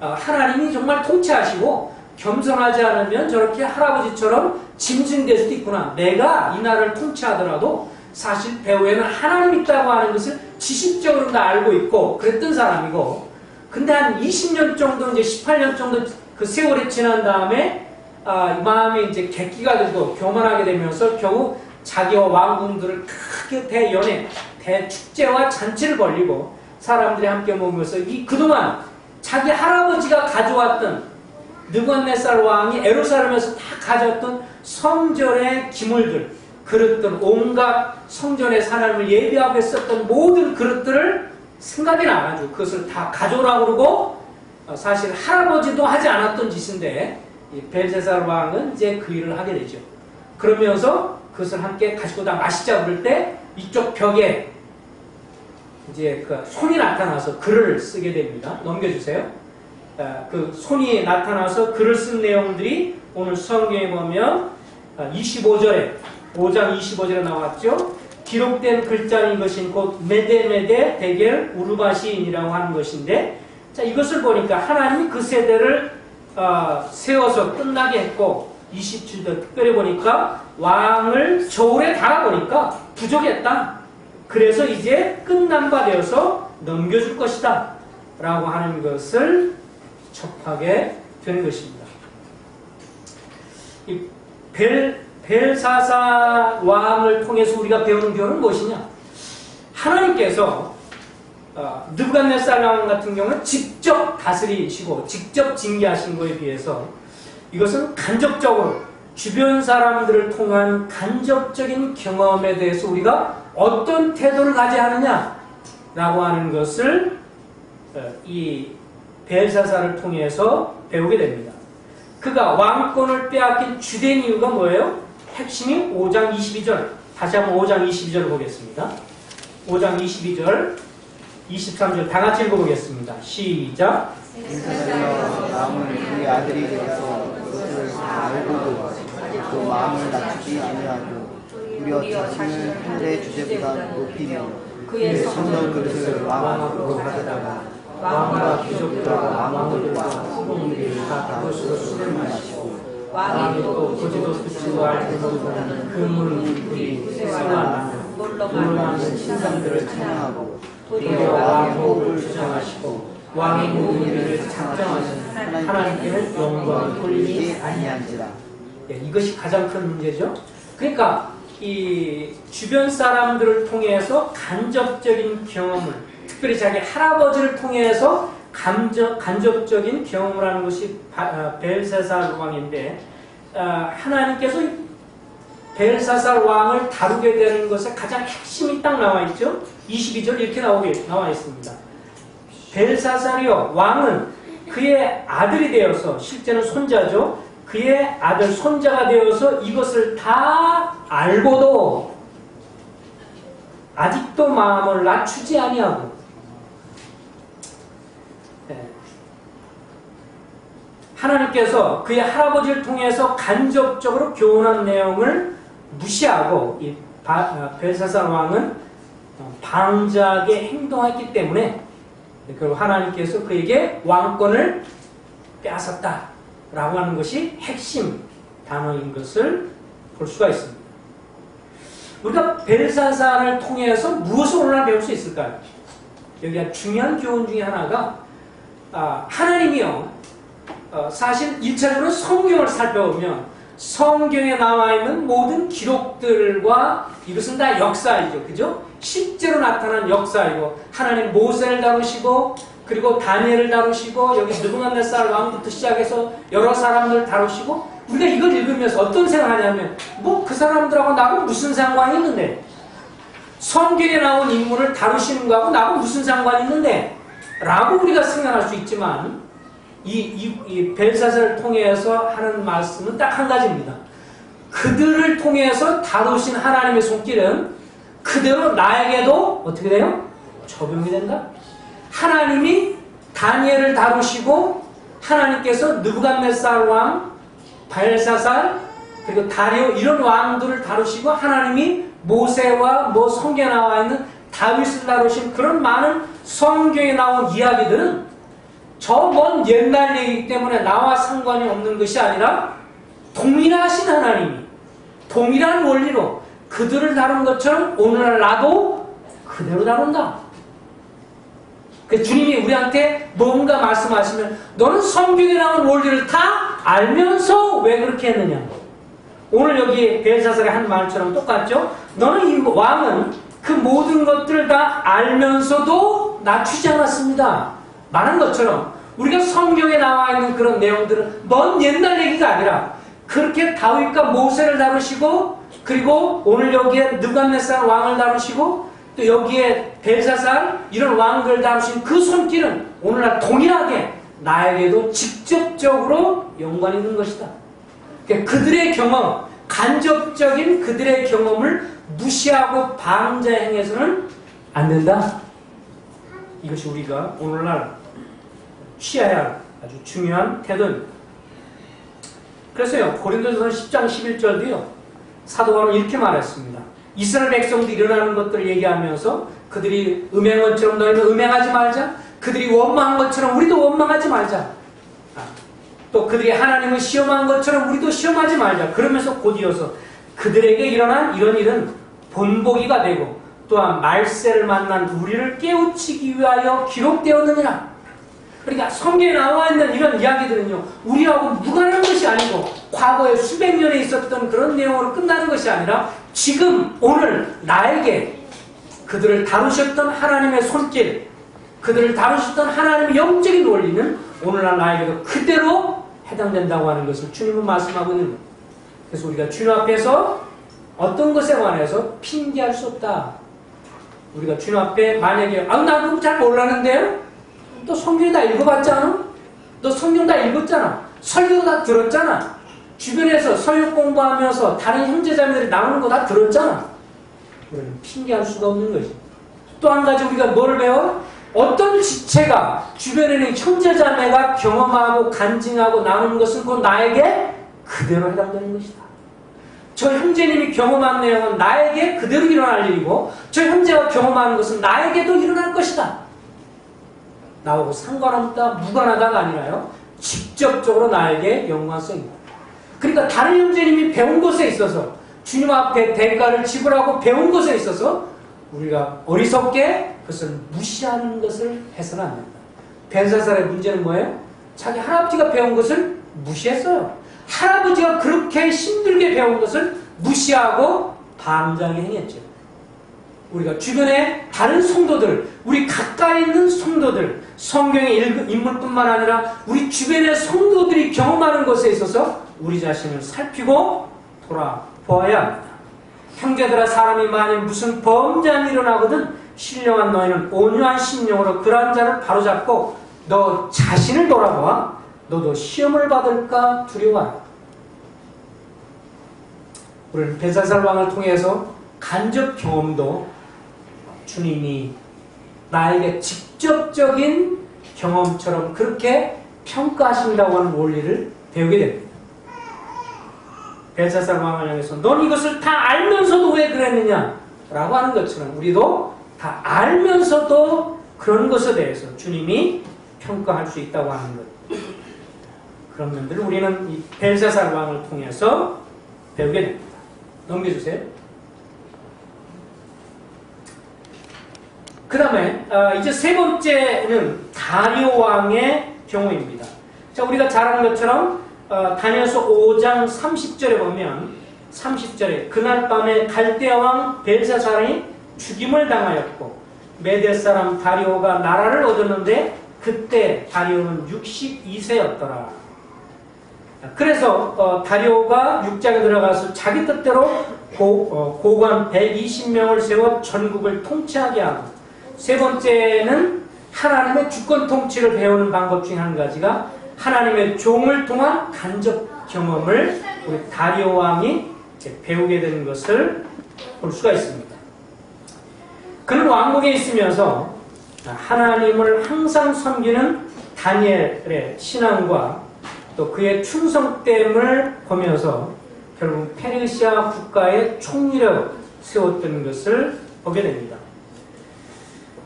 하나님이 정말 통치하시고 겸손하지 않으면 저렇게 할아버지처럼 짐승될 수도 있구나. 내가 이 나라를 통치하더라도 사실 배후에는 하나님 있다고 하는 것을 지식적으로 다 알고 있고 그랬던 사람이고, 근데 한 20년 정도, 이제 18년 정도 그 세월이 지난 다음에 이 마음에 이제 객기가 들고 교만하게 되면서 결국 자기와 왕궁들을 크게 대연회, 대축제와 잔치를 벌리고 사람들이 함께 모이면서 이 그동안 자기 할아버지가 가져왔던, 느부갓네살 왕이 예루살렘에서 다 가져왔던 성전의 기물들, 그릇들, 온갖 성전의 하나님을 예배하고 있었던 모든 그릇들을 생각이 나가지고 그것을 다 가져오라고 그러고, 사실 할아버지도 하지 않았던 짓인데 이 벨사살 왕은 이제 그 일을 하게 되죠. 그러면서 그것을 함께 가지고 다 마시자 그럴 때 이쪽 벽에 이제 그 손이 나타나서 글을 쓰게 됩니다. 넘겨주세요. 그 손이 나타나서 글을 쓴 내용들이 오늘 성경에 보면 25절에 5장 25절에 나왔죠. 기록된 글자는 이것인 곧 메데메데 데겔 우르바시인이라고 하는 것인데, 자, 이것을 보니까 하나님이 그 세대를 세워서 끝나게 했고, 27절 특별히 보니까 왕을 저울에 달아보니까 부족했다. 그래서 이제 끝난 바 되어서 넘겨줄 것이다 라고 하는 것을 접하게 되는 것입니다. 이 벨사살 왕을 통해서 우리가 배우는 교훈은 무엇이냐? 하나님께서 느부갓네살 왕 같은 경우는 직접 다스리시고 직접 징계하신 것에 비해서 이것은 간접적으로 주변 사람들을 통한 간접적인 경험에 대해서 우리가 어떤 태도를 가져야 하느냐라고 하는 것을 이 벨사살을 통해서 배우게 됩니다. 그가 왕권을 빼앗긴 주된 이유가 뭐예요? 핵심이 5장 22절. 다시 한번 5장 22절을 보겠습니다. 5장 22절, 23절 다 같이 읽어보겠습니다. 시작. 벨사살이여, 왕은 그의 아들이 되어서 그것을 알고도 그 마음을 낮추지 아니하고 우리어 자신을 하늘의 주제보다 높이며 그의 성전 그릇을 왕으로 가져다가 왕과 귀족들과 왕들과 후궁들이 다 그것으로 술을 마시고 왕이 또 거지도 스치고 알지도 못하는 그 물들이 쇠와 놀러가는 신상들을 찬양하고 도리어 왕의 호흡을 주장하시고 왕의 모든 일을 작정하시는 하나님께는 영광이 돌리지 아니한지라. 이것이 가장 큰 문제죠. 그러니까 이 주변 사람들을 통해서 간접적인 경험을, 특별히 자기 할아버지를 통해서 간접적인 경험을 하는 것이 벨사살 왕인데, 하나님께서 벨사살 왕을 다루게 되는 것에 가장 핵심이 딱 나와 있죠. 22절 이렇게 나와 있습니다. 벨사살이요, 왕은 그의 아들이 되어서, 실제는 손자죠. 그의 아들 손자가 되어서 이것을 다 알고도 아직도 마음을 낮추지 아니하고, 하나님께서 그의 할아버지를 통해서 간접적으로 교훈한 내용을 무시하고 이 벨사살 왕은 방자하게 행동했기 때문에 결국 하나님께서 그에게 왕권을 빼앗았다라고 하는 것이 핵심 단어인 것을 볼 수가 있습니다. 우리가 벨사살을 통해서 무엇을 오늘 배울 수 있을까요? 여기가 중요한 교훈 중에 하나가 하나님이요, 사실 1차적으로 성경을 살펴보면 성경에 나와 있는 모든 기록들과 이것은 다 역사이죠. 그죠? 실제로 나타난 역사이고, 하나님 모세를 다루시고, 그리고 다니엘을 다루시고, 여기 느부갓네살 왕부터 시작해서 여러 사람들을 다루시고, 우리가 이걸 읽으면서 어떤 생각하냐면, 뭐 그 사람들하고 나하고 무슨 상관이 있는데, 성경에 나온 인물을 다루시는 거하고 나하고 무슨 상관이 있는데 라고 우리가 생각할 수 있지만, 이 벨사살을 통해서 하는 말씀은 딱 한 가지입니다. 그들을 통해서 다루신 하나님의 손길은 그대로 나에게도 어떻게 돼요? 적용이 된다. 하나님이 다니엘을 다루시고 하나님께서 느부갓네살 왕, 벨사살, 그리고 다리오 이런 왕들을 다루시고 하나님이 모세와 뭐 성경에 나와 있는 다윗을 다루신 그런 많은 성경에 나온 이야기들은 저 먼 옛날 얘기이기 때문에 나와 상관이 없는 것이 아니라 동일하신 하나님이 동일한 원리로 그들을 다룬 것처럼 오늘날 나도 그대로 다룬다. 그 주님이 우리한테 뭔가 말씀하시면 너는 성경에 나온 원리를 다 알면서 왜 그렇게 했느냐. 오늘 여기 벨사살의 한 말처럼 똑같죠. 너는 이 왕은 그 모든 것들을 다 알면서도 낮추지 않았습니다. 말한 것처럼 우리가 성경에 나와 있는 그런 내용들은 먼 옛날 얘기가 아니라 그렇게 다윗과 모세를 다루시고 그리고 오늘 여기에 느부갓네살 왕을 다루시고 또 여기에 벨사살 이런 왕들을 다루신 그 손길은 오늘날 동일하게 나에게도 직접적으로 연관이 있는 것이다. 그러니까 그들의 경험, 간접적인 그들의 경험을 무시하고 방자 행해서는 안 된다. 이것이 우리가 오늘날 취해야 할 아주 중요한 태도입니다. 그래서요, 고린도전서 10장 11절도요, 사도 바울은 이렇게 말했습니다. 이스라엘 백성들이 일어나는 것들을 얘기하면서 그들이 음행원처럼 너희는 음행하지 말자. 그들이 원망한 것처럼 우리도 원망하지 말자. 또 그들이 하나님을 시험한 것처럼 우리도 시험하지 말자. 그러면서 곧이어서 그들에게 일어난 이런 일은 본보기가 되고 또한 말세를 만난 우리를 깨우치기 위하여 기록되었느니라. 그러니까 성경에 나와 있는 이런 이야기들은요, 우리하고 무관한 것이 아니고 과거에 수백 년에 있었던 그런 내용으로 끝나는 것이 아니라 지금 오늘 나에게 그들을 다루셨던 하나님의 손길, 그들을 다루셨던 하나님의 영적인 원리는 오늘날 나에게도 그대로 해당된다고 하는 것을 주님은 말씀하고 있는 거예요. 그래서 우리가 주님 앞에서 어떤 것에 관해서 핑계할 수 없다. 우리가 주님 앞에 만약에 나 그거 잘 몰랐는데요? 또 성경 다 읽어봤잖아? 너 성경 다 읽었잖아? 설교 다 들었잖아? 주변에서 설교 공부하면서 다른 형제자매들이 나오는 거 다 들었잖아? 우리는 핑계할 수가 없는 거지. 또 한 가지 우리가 뭘 배워? 어떤 지체가 주변에는 형제자매가 경험하고 간증하고 나누는 것은 곧 나에게 그대로 해당되는 것이다. 저 형제님이 경험한 내용은 나에게 그대로 일어날 일이고 저 형제가 경험하는 것은 나에게도 일어날 것이다. 나하고 상관없다, 무관하다가 아니라요, 직접적으로 나에게 연관성이다. 그러니까 다른 형제님이 배운 것에 있어서 주님 앞에 대가를 지불하고 배운 것에 있어서 우리가 어리석게 그것을 무시하는 것을 해서는 안 된다. 벨사살의 문제는 뭐예요? 자기 할아버지가 배운 것을 무시했어요. 할아버지가 그렇게 힘들게 배운 것을 무시하고 방장에 행했죠. 우리가 주변에 다른 성도들, 우리 가까이 있는 성도들, 성경의 인물뿐만 아니라 우리 주변의 성도들이 경험하는 것에 있어서 우리 자신을 살피고 돌아보아야 합니다. 형제들아, 사람이 만일 무슨 범죄함이 일어나거든 신령한 너희는 온유한 심령으로 그러한 자를 바로잡고 너 자신을 돌아보아 너도 시험을 받을까 두려워하라. 우리는 벨사살 왕을 통해서 간접 경험도 주님이 나에게 직접적인 경험처럼 그렇게 평가하신다고 하는 원리를 배우게 됩니다. 벨사살 왕을 향해서 넌 이것을 다 알면서도 왜 그랬느냐 라고 하는 것처럼 우리도 다 알면서도 그런 것에 대해서 주님이 평가할 수 있다고 하는 것. 그런 면들을 우리는 이 벨사살 왕을 통해서 배우게 됩니다. 넘겨주세요. 그 다음에 이제 세 번째는 다리오 왕의 경우입니다. 자, 우리가 잘 아는 것처럼 다니엘서 5장 30절에 보면 30절에 그날 밤에 갈대아 왕 벨사살이 죽임을 당하였고 메대 사람 다리오가 나라를 얻었는데 그때 다리오는 62세였더라. 그래서 다리오가 육장에 들어가서 자기 뜻대로 고관 120명을 세워 전국을 통치하게 하고, 세 번째는 하나님의 주권 통치를 배우는 방법 중 한 가지가 하나님의 종을 통한 간접 경험을 우리 다리오 왕이 배우게 되는 것을 볼 수가 있습니다. 그는 왕국에 있으면서 하나님을 항상 섬기는 다니엘의 신앙과 또 그의 충성됨을 보면서 결국 페르시아 국가의 총리로 세웠던 것을 보게 됩니다.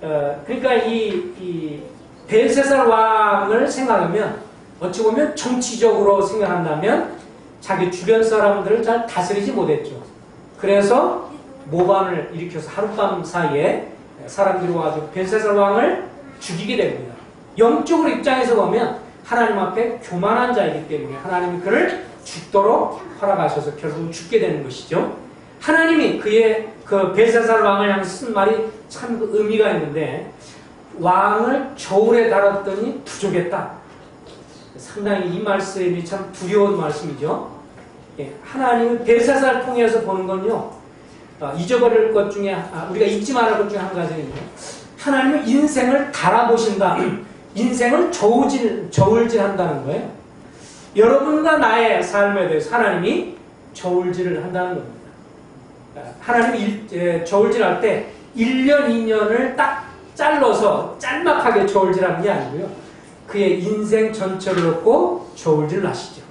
그러니까 이 벨사살 왕을 생각하면 어찌 보면 정치적으로 생각한다면 자기 주변 사람들을 잘 다스리지 못했죠. 그래서 모반을 일으켜서 하룻밤 사이에 사람들이 와가지고 벨사살 왕을 죽이게 됩니다. 영적으로 입장에서 보면 하나님 앞에 교만한 자이기 때문에 하나님이 그를 죽도록 허락하셔서 결국 죽게 되는 것이죠. 하나님이 그의 그 벨사살 왕을 향해 쓴 말이 참 그 의미가 있는데 왕을 저울에 달았더니 부족했다. 상당히 이 말씀이 참 두려운 말씀이죠. 하나님은 벨사살 통해서 보는 건요. 잊어버릴 것 중에 우리가 잊지 말할 것 중에 한 가지는요. 하나님은 인생을 달아보신다. 인생을 저울질한다는 거예요. 여러분과 나의 삶에 대해서 하나님이 저울질을 한다는 겁니다. 하나님이 저울질할 때 1년, 2년을 딱 잘라서 짤막하게 저울질하는 게 아니고요. 그의 인생 전체를 놓고 저울질을 하시죠.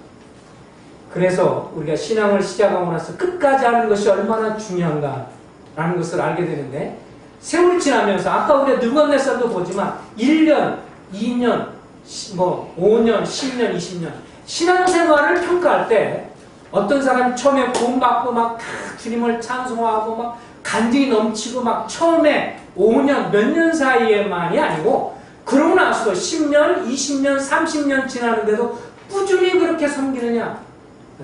그래서 우리가 신앙을 시작하고 나서 끝까지 하는 것이 얼마나 중요한가라는 것을 알게 되는데 세월이 지나면서 아까 우리가 느부갓네살도 보지만 1년, 2년, 5년, 10년, 20년 신앙생활을 평가할 때 어떤 사람이 처음에 구원받고 막 주님을 찬송하고 막 간증이 넘치고 막 처음에 5년, 몇 년 사이에만이 아니고 그러고 나서 10년, 20년, 30년 지나는데도 꾸준히 그렇게 섬기느냐.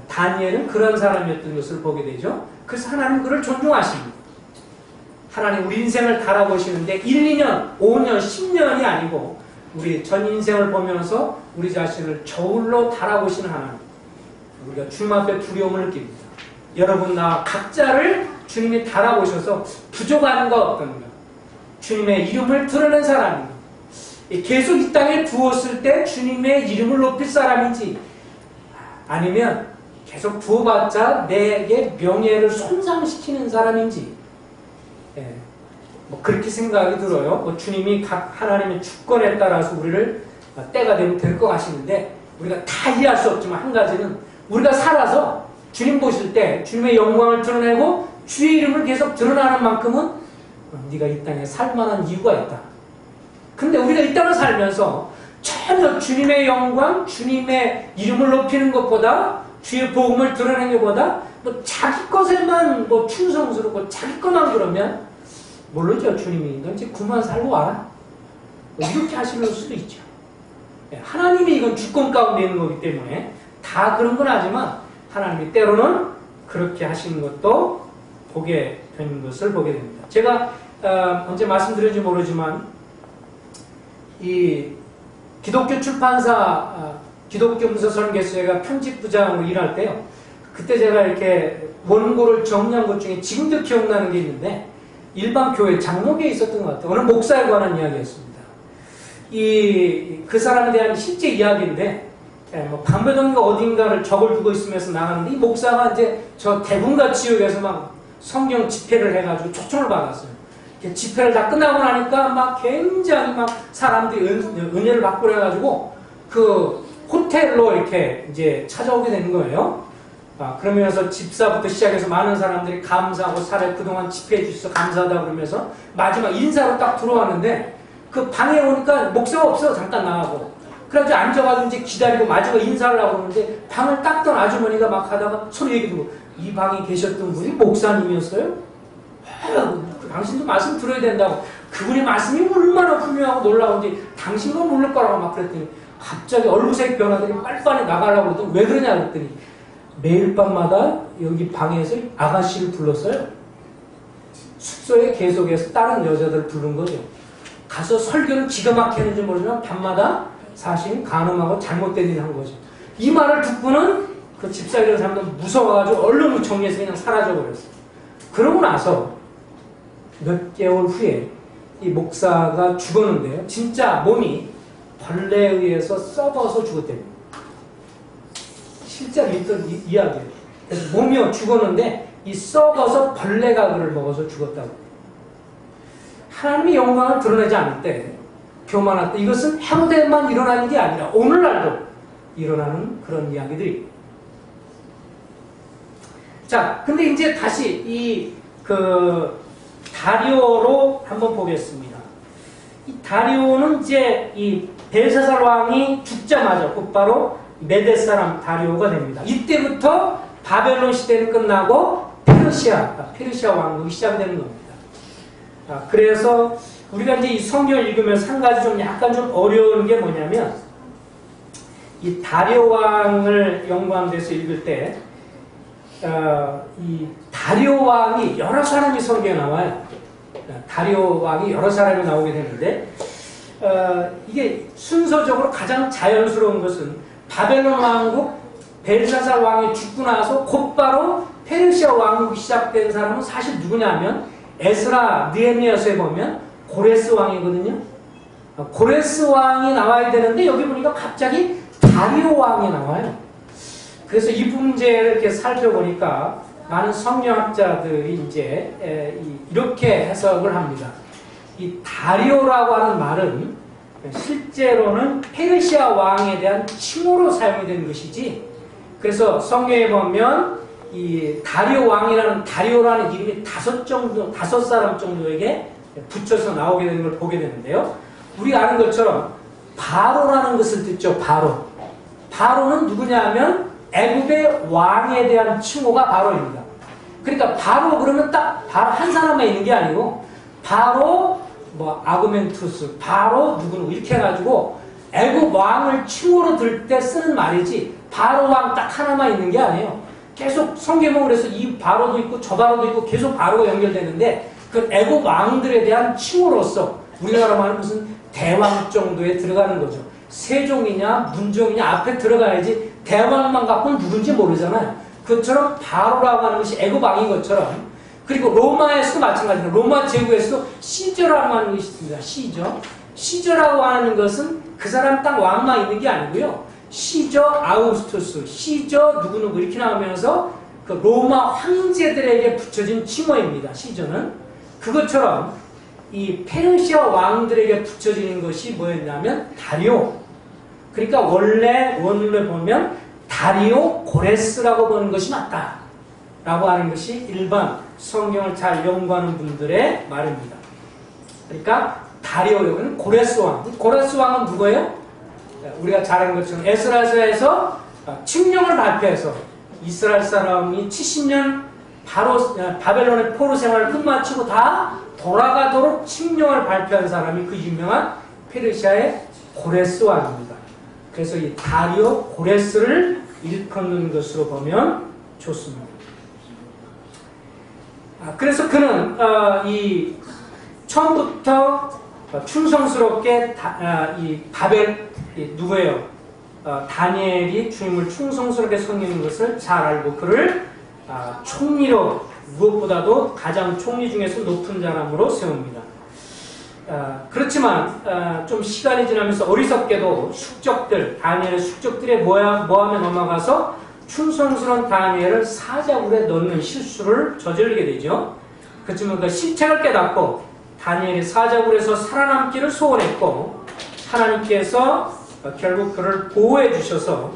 다니엘은 그런 사람이었던 것을 보게 되죠. 그래서 하나님 그를 존중하십니다. 하나님 우리 인생을 달아보시는데 1, 2년, 5년, 10년이 아니고 우리 전 인생을 보면서 우리 자신을 저울로 달아보시는 하나님. 우리가 주님 앞에 두려움을 느낍니다. 여러분 나 각자를 주님이 달아보셔서 부족한가 없던가 주님의 이름을 드러낸 사람입니다. 계속 이 땅에 두었을 때 주님의 이름을 높일 사람인지 아니면 계속 두어봤자 내게 명예를 손상시키는 사람인지 그렇게 생각이 들어요. 주님이 각 하나님의 주권에 따라서 우리를 때가 되면 될 것 같시는데 우리가 다 이해할 수 없지만 한 가지는 우리가 살아서 주님 보실 때 주님의 영광을 드러내고 주의 이름을 계속 드러나는 만큼은 네가 이 땅에 살 만한 이유가 있다. 근데 우리가 이 땅을 살면서 전혀 주님의 영광, 주님의 이름을 높이는 것보다 주의 복음을 드러내는 것보다 자기 것에만 충성스럽고 자기 것만 그러면 모르죠. 주님이 너 이제 그만 살고 와라. 이렇게 하시는 수도 있죠. 하나님이 이건 주권 가운데 있는 거기 때문에 다 그런 건 아니지만 하나님이 때로는 그렇게 하시는 것도 보게 되는 것을 보게 됩니다. 제가 언제 말씀드렸는지 모르지만 이 기독교 출판사 기독교 문서설계소회가 편집부장으로 일할 때요. 그때 제가 이렇게 원고를 정리한 것 중에 지금도 기억나는 게 있는데 일반 교회 장로교에 있었던 것 같아요. 어느 목사에 관한 이야기였습니다. 그 사람에 대한 실제 이야기인데 방배동인가 어딘가를 적을 두고 있으면서 나가는데 이 목사가 이제 저 대군가 지역에서 막 성경 집회를 해가지고 초청을 받았어요. 집회를 다 끝나고 나니까 막 굉장히 막 사람들이 은혜를 받고 그래가지고 그 호텔로 이렇게 이제 찾아오게 되는 거예요. 그러면서 집사부터 시작해서 많은 사람들이 감사하고 그동안 집회해 주셔서 감사하다 그러면서 마지막 인사로 딱 들어왔는데 그 방에 오니까 목사가 없어. 잠깐 나가고. 그래가지고 앉아가지고 이제 기다리고 마지막 인사를 하고 그러는데 방을 닦던 아주머니가 막 하다가 소리 얘기 듣고 이 방에 계셨던 분이 목사님이었어요? 당신도 말씀 들어야 된다고. 그분의 말씀이 얼마나 훌륭하고 놀라운지 당신도 모를 거라고 막 그랬더니 갑자기 얼굴색 변화더니 빨리빨리 나가려고 그러더니 왜 그러냐 그랬더니 매일 밤마다 여기 방에서 아가씨를 불렀어요. 숙소에 계속해서 다른 여자들을 부른 거죠. 가서 설교를 기가 막히게 했는지 모르지만 밤마다 사실 간음하고 잘못된 일을 한 거죠. 이 말을 듣고는 그 집사이라는 사람도 무서워가지고 얼른 정리해서 그냥 사라져버렸어요. 그러고 나서 몇 개월 후에 이 목사가 죽었는데요. 진짜 몸이 벌레에 의해서 썩어서 죽었답니다. 실제로 있던 이야기예요. 그래서 몸이 죽었는데 이 썩어서 벌레가 그를 먹어서 죽었다고. 하나님의 영광을 드러내지 않을 때 교만하다. 이것은 헤로데만 일어나는 게 아니라 오늘날도 일어나는 그런 이야기들이. 자, 근데 이제 다시 다리오로 한번 보겠습니다. 이 다리오는 이제 이 벨사살 왕이 죽자마자 곧바로 메대 사람 다리오가 됩니다. 이때부터 바벨론 시대는 끝나고 페르시아 왕국이 시작되는 겁니다. 그래서 우리가 이제 이 성경을 읽으면서 한 가지 좀 약간 좀 어려운 게 뭐냐면, 이 다리오 왕을 연구하면서 읽을 때, 이 다리오 왕이 여러 사람이 성경에 나와요. 다리오 왕이 여러 사람이 나오게 되는데, 이게 순서적으로 가장 자연스러운 것은 바벨론 왕국 벨사살 왕이 죽고 나서 곧바로 페르시아 왕국이 시작된 사람은 사실 누구냐면 에스라, 느헤미야서에 보면 고레스 왕이거든요. 고레스 왕이 나와야 되는데 여기 보니까 갑자기 다리오 왕이 나와요. 그래서 이 문제를 이렇게 살펴보니까 많은 성경학자들이 이제 이렇게 해석을 합니다. 이 다리오라고 하는 말은 실제로는 페르시아 왕에 대한 칭호로 사용이 된 것이지, 그래서 성경에 보면 이 다리오라는 이름이 다섯 사람 정도에게 붙여서 나오게 되는 걸 보게 되는데요. 우리 아는 것처럼 바로라는 것을 듣죠. 바로는 누구냐 하면 애굽의 왕에 대한 칭호가 바로입니다. 그러니까 바로 그러면 딱 바로 한 사람만 있는 게 아니고 바로 뭐 아구멘투스, 바로 누구누구 이렇게 해가지고 애굽 왕을 칭호로 들 때 쓰는 말이지 바로 왕 딱 하나만 있는 게 아니에요. 계속 성경은 그래서 이 바로도 있고 저 바로도 있고 계속 바로가 연결되는데 그 애굽 왕들에 대한 칭호로서 우리나라 말은 무슨 대왕 정도에 들어가는 거죠. 세종이냐 문종이냐 앞에 들어가야지 대왕만 갖고는 누군지 모르잖아요. 그것처럼 바로라고 하는 것이 애굽 왕인 것처럼, 그리고 로마에서도 마찬가지로 로마 제국에서도 시저라고 하는 것이 있습니다. 시저라고 하는 것은 그 사람 딱 왕만 있는 게 아니고요. 시저 아우구스투스, 시저 누구누구 이렇게 나오면서 그 로마 황제들에게 붙여진 칭호입니다. 시저는. 그것처럼 이 페르시아 왕들에게 붙여지는 것이 뭐였냐면 다리오. 그러니까 원문을 보면 다리오 고레스라고 보는 것이 맞다 라고 하는 것이 일반 성경을 잘 연구하는 분들의 말입니다. 그러니까 다리오, 여기는 고레스 왕. 고레스 왕은 누구예요? 우리가 잘 아는 것처럼 에스라서에서 칙령을 발표해서 이스라엘 사람이 70년 바로 바벨론의 포로 생활을 끝마치고 다 돌아가도록 칙령을 발표한 사람이 그 유명한 페르시아의 고레스 왕입니다. 그래서 이 다리오 고레스를 일컫는 것으로 보면 좋습니다. 그래서 그는 이 처음부터 충성스럽게 누구예요? 다니엘이 주님을 충성스럽게 섬기는 것을 잘 알고 그를 총리로, 무엇보다도 가장 총리 중에서 높은 사람으로 세웁니다. 그렇지만 좀 시간이 지나면서 어리석게도 다니엘의 숙적들의 모함에 넘어가서 충성스러운 다니엘을 사자굴에 넣는 실수를 저지르게 되죠. 그렇지만 그 실책을 깨닫고 다니엘이 사자굴에서 살아남기를 소원했고, 하나님께서 결국 그를 보호해 주셔서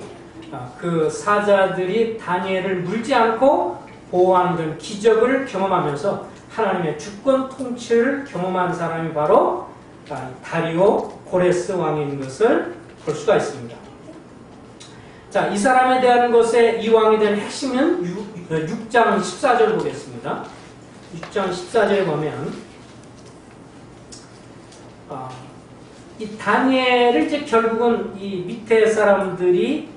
그 사자들이 다니엘을 물지 않고 보호하는 그런 기적을 경험하면서 하나님의 주권 통치를 경험한 사람이 바로 다리오 고레스 왕인 것을 볼 수가 있습니다. 자, 이 사람에 대한 것에 이 왕에 대한 핵심은 6장 14절 보겠습니다. 6장 14절 보면 이 다니엘을 이제 결국은 이 밑에 사람들이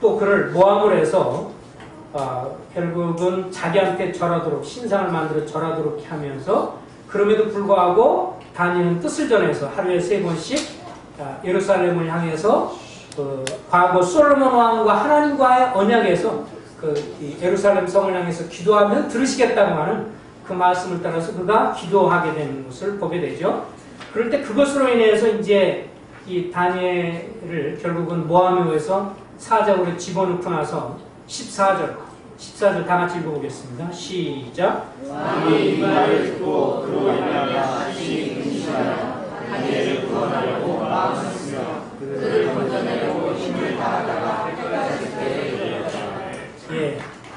또 그를 모함을 해서 결국은 자기한테 절하도록, 신상을 만들어 절하도록 하면서, 그럼에도 불구하고 다니엘은 뜻을 전해서 하루에 3번씩 예루살렘을 향해서 과거 솔로몬 왕과 하나님과의 언약에서 이 예루살렘 성을 향해서 기도하면 들으시겠다고 하는 그 말씀을 따라서 그가 기도하게 되는 것을 보게 되죠. 그럴 때 그것으로 인해서 이제 이 다니엘을 결국은 모함에 의해서 사자굴에 집어넣고 나서 14절 다 같이 읽어보겠습니다. 시작. 왕이 이 말을 듣고 그로 인하여 다시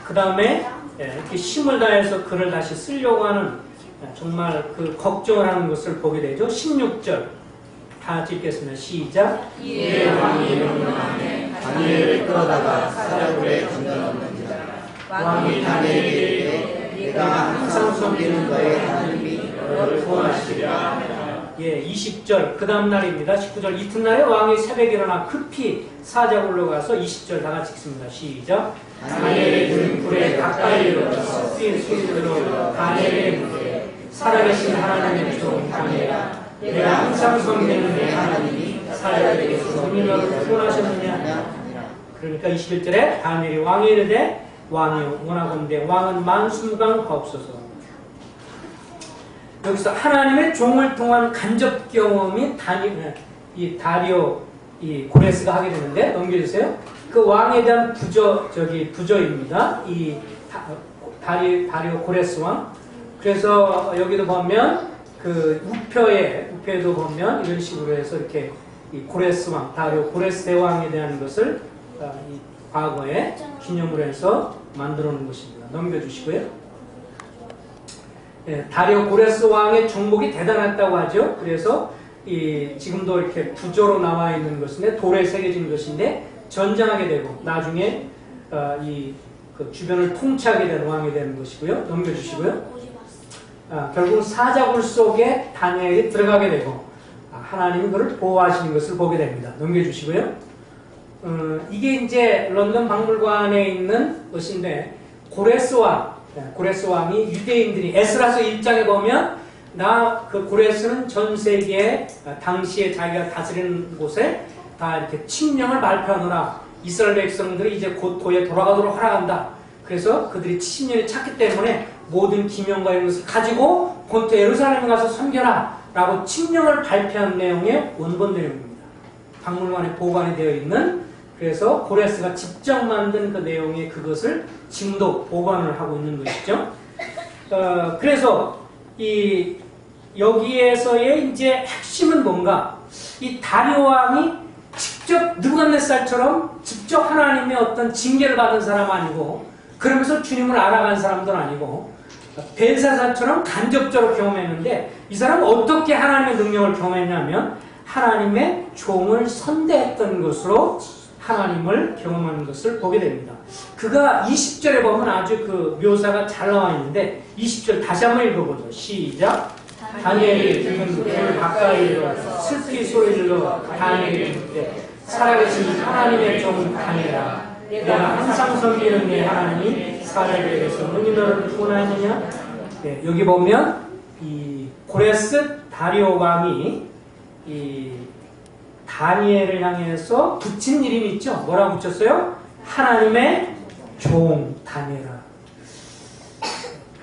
그 다음에 이렇게 힘을 다해서 글을 다시 쓰려고 하는 정말 그 걱정을 하는 것을 보게 되죠. 16절 다 같이 읽겠습니다. 시작. 이에 왕이 명령하되 다니엘을 끌어다가 사자굴에 던져넣는지라. 왕이 다니엘에게 이르되 내가 항상 섬기는 너의 하나님이 너를 구원하시리라 하니라. 예, 20절 그 다음 날입니다. 19절 이튿날에 왕이 새벽에 일어나 급히 사자굴로 가서 20절 다 같이 읽습니다. 시작. 다니엘의 등불에 가까이 이르러서 뛴 소리로 다니엘에게 묻되 살아계신 하나님의 종 다니엘아, 내가 항상 섬기는 내 하나님이 사자에게서 능히 너를 구원하셨느냐. 그러니까 21절에 다니엘이 왕에 이르되 왕이여 원하건대 왕은 만순간 가옵소서. 여기서 하나님의 종을 통한 간접 경험이 다리오 고레스가 하게 되는데 넘겨주세요. 그 왕에 대한 부저입니다. 다리오 고레스 왕. 그래서 여기도 보면 그 우표에도 보면 이런 식으로 해서 이렇게 이 고레스 왕, 다리오 고레스 대왕에 대한 것을 이 과거에 기념으로 해서 만들어 놓은 것입니다. 넘겨주시고요. 다리오 고레스 왕의 정복이 대단했다고 하죠. 그래서 지금도 이렇게 부조로 나와 있는 것인데 돌에 새겨진 것인데 전쟁하게 되고 나중에 그 주변을 통치하게 된 왕이 되는 것이고요. 넘겨주시고요. 결국 사자굴 속에 다니엘이 들어가게 되고 하나님이 그를 보호하시는 것을 보게 됩니다. 넘겨주시고요. 이게 이제 런던 박물관에 있는 것인데 고레스 왕이 유대인들이 에스라서 1장에 보면 그 고레스는 전 세계에 당시에 자기가 다스리는 곳에 다 이렇게 칙령을 발표하느라 이스라엘 백성들이 이제 곧 도에 돌아가도록 허락한다. 그래서 그들이 70년이 찼기 때문에 모든 기명과 이런 것을 가지고 본토 예루살렘에 가서 섬겨라 라고 칙령을 발표한 내용의 원본 내용입니다. 박물관에 보관이 되어 있는, 그래서 고레스가 직접 만든 그 내용의 그것을 지금도 보관을 하고 있는 것이죠. 그래서 여기에서의 이제 핵심은 뭔가, 이 다리오 왕이 직접 느부갓네살처럼 직접 하나님의 어떤 징계를 받은 사람 아니고, 그러면서 주님을 알아간 사람도 아니고, 벨사사처럼 간접적으로 경험했는데, 이 사람은 어떻게 하나님의 능력을 경험했냐면 하나님의 종을 선대했던 것으로 하나님을 경험하는 것을 보게 됩니다. 그가 20절에 보면 아주 그 묘사가 잘 나와 있는데 20절 다시 한번 읽어보죠. 시작. 다니엘이 듣는 불 가까이 이르러서 슬피 소리를 질러 다니엘이 듣되 살아계신 하나님의 종 다니엘아, 내가 항상 섬기는 내 하나님이 사자에게서 능히 너를 구원하느냐. 네, 여기 보면 이 고레스 다리오 왕이 이 다니엘을 향해서 붙인 이름이 있죠. 뭐라고 붙였어요? 하나님의 종 다니엘아.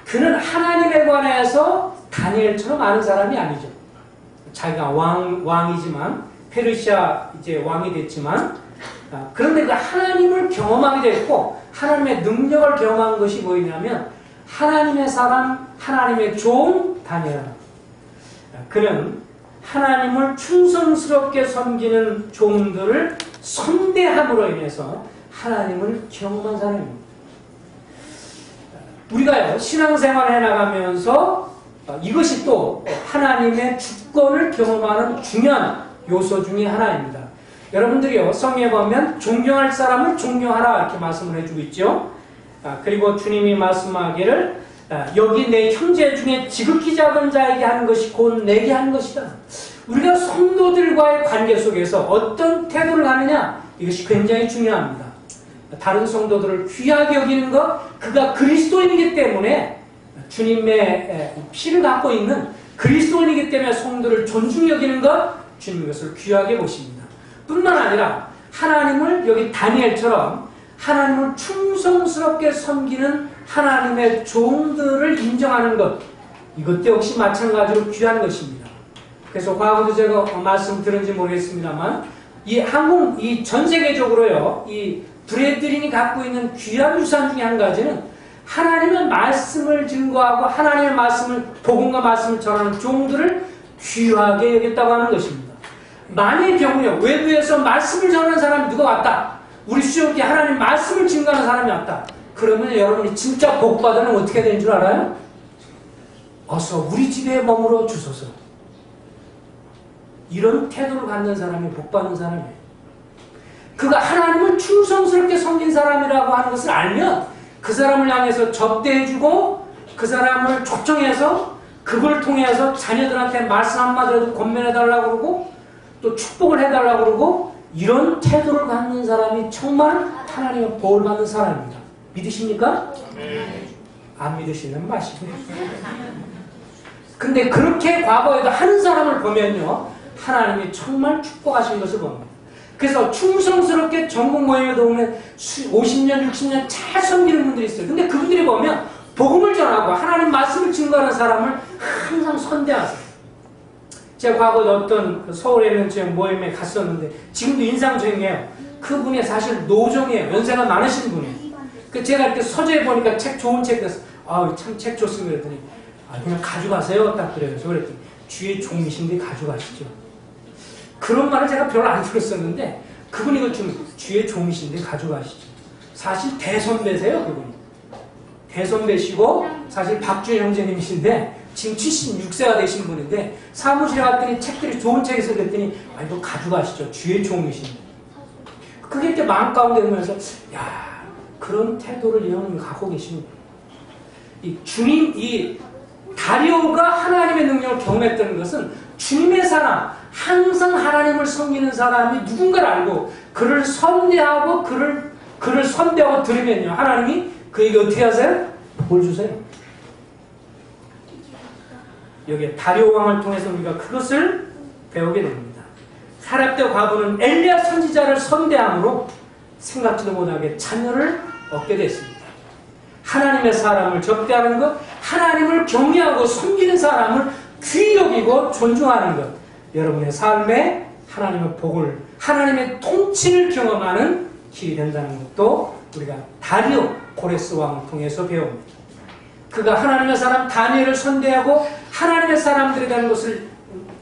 그는 하나님에 관해서 다니엘처럼 아는 사람이 아니죠. 자기가 왕이지만 페르시아 이제 왕이 됐지만, 그런데 그 하나님을 경험하게 됐고 하나님의 능력을 경험한 것이 뭐냐면 하나님의 사람, 하나님의 종 다니엘아. 그는 하나님을 충성스럽게 섬기는 종들을 선대함으로 인해서 하나님을 경험한 사람입니다. 우리가요, 신앙생활을 해나가면서 이것이 또 하나님의 주권을 경험하는 중요한 요소 중에 하나입니다. 여러분들이요, 성경에 보면 존경할 사람을 존경하라 이렇게 말씀을 해주고 있죠. 그리고 주님이 말씀하기를 여기 내 형제 중에 지극히 작은 자에게 한 것이 곧 내게 한 것이다. 우리가 성도들과의 관계 속에서 어떤 태도를 하느냐, 이것이 굉장히 중요합니다. 다른 성도들을 귀하게 여기는 것, 그가 그리스도인이기 때문에 주님의 피를 갖고 있는 그리스도인이기 때문에 성도를 존중히 여기는 것, 주님 이것을 귀하게 보십니다. 뿐만 아니라 하나님을 여기 다니엘처럼 하나님을 충성스럽게 섬기는 하나님의 종들을 인정하는 것, 이것도 역시 마찬가지로 귀한 것입니다. 그래서 과거도 제가 말씀 들은지 모르겠습니다만 이 전 세계적으로요, 이 브래들린이 갖고 있는 귀한 유산 중에 한 가지는 하나님의 말씀을 증거하고 하나님의 말씀을, 복음과 말씀을 전하는 종들을 귀하게 여겼다고 하는 것입니다. 만일 경우요, 외부에서 말씀을 전하는 사람이 누가 왔다, 우리 수용기 하나님 말씀을 증거하는 사람이 왔다, 그러면 여러분이 진짜 복 받으면 어떻게 되는 줄 알아요? 어서 우리 집에 머물러 주소서. 이런 태도를 갖는 사람이 복 받는 사람이에요. 그가 하나님을 충성스럽게 섬긴 사람이라고 하는 것을 알면 그 사람을 향해서 접대해주고 그 사람을 초청해서 그걸 통해서 자녀들한테 말씀 한마디라도 권면해달라고 그러고 또 축복을 해달라고 그러고 이런 태도를 갖는 사람이 정말 하나님의 복을 받는 사람입니다. 믿으십니까? 안 믿으시면 마시고요. 근데 그렇게 과거에도 하는 사람을 보면요, 하나님이 정말 축복하신 것을 봅니다. 그래서 충성스럽게 전국 모임에도 오면 50년, 60년 잘 섬기는 분들이 있어요. 근데 그분들이 보면 복음을 전하고 하나님 말씀을 증거하는 사람을 항상 선대하세요. 제가 과거에 어떤 서울에 있는 제 모임에 갔었는데 지금도 인상적이에요. 그분이 사실 노정이에요. 연세가 많으신 분이에요. 제가 이렇게 서재에 보니까 책 좋은 책 됐어. 참 책 좋습니다. 그랬더니 그냥 가져가세요. 딱 그래요. 그랬더니 주의 종이신데 가져가시죠. 그런 말을 제가 별로 안 들었었는데 그분이 그 주의 종이신데 가져가시죠. 사실 대선배세요. 그분이. 대선배시고 사실 박주혜 형제님이신데 지금 76세가 되신 분인데 사무실에 갔더니 책들이 좋은 책이 있어 그랬더니 이거 가져가시죠. 주의 종이신데. 그게 이렇게 마음 가운데 들면서 야, 그런 태도를 이 형님이 갖고 계십니다. 이 주님, 이 다리오가 하나님의 능력을 경험했다는 것은 주님의 사람, 항상 하나님을 섬기는 사람이 누군가를 알고 그를 선대하고 그를 선대하고 들으면요, 하나님이 그에게 어떻게 하세요? 뭘 주세요? 여기에 다리오 왕을 통해서 우리가 그것을 배우게 됩니다. 사렙 때 과부는 엘리야 선지자를 선대함으로 생각지도 못하게 자녀를 얻게 됐습니다. 하나님의 사람을 접대하는 것, 하나님을 경외하고 섬기는 사람을 귀히 여기고 존중하는 것, 여러분의 삶에 하나님의 복을, 하나님의 통치를 경험하는 길이 된다는 것도 우리가 다리오 고레스 왕을 통해서 배웁니다. 그가 하나님의 사람 다니엘을 선대하고 하나님의 사람들이라는 것을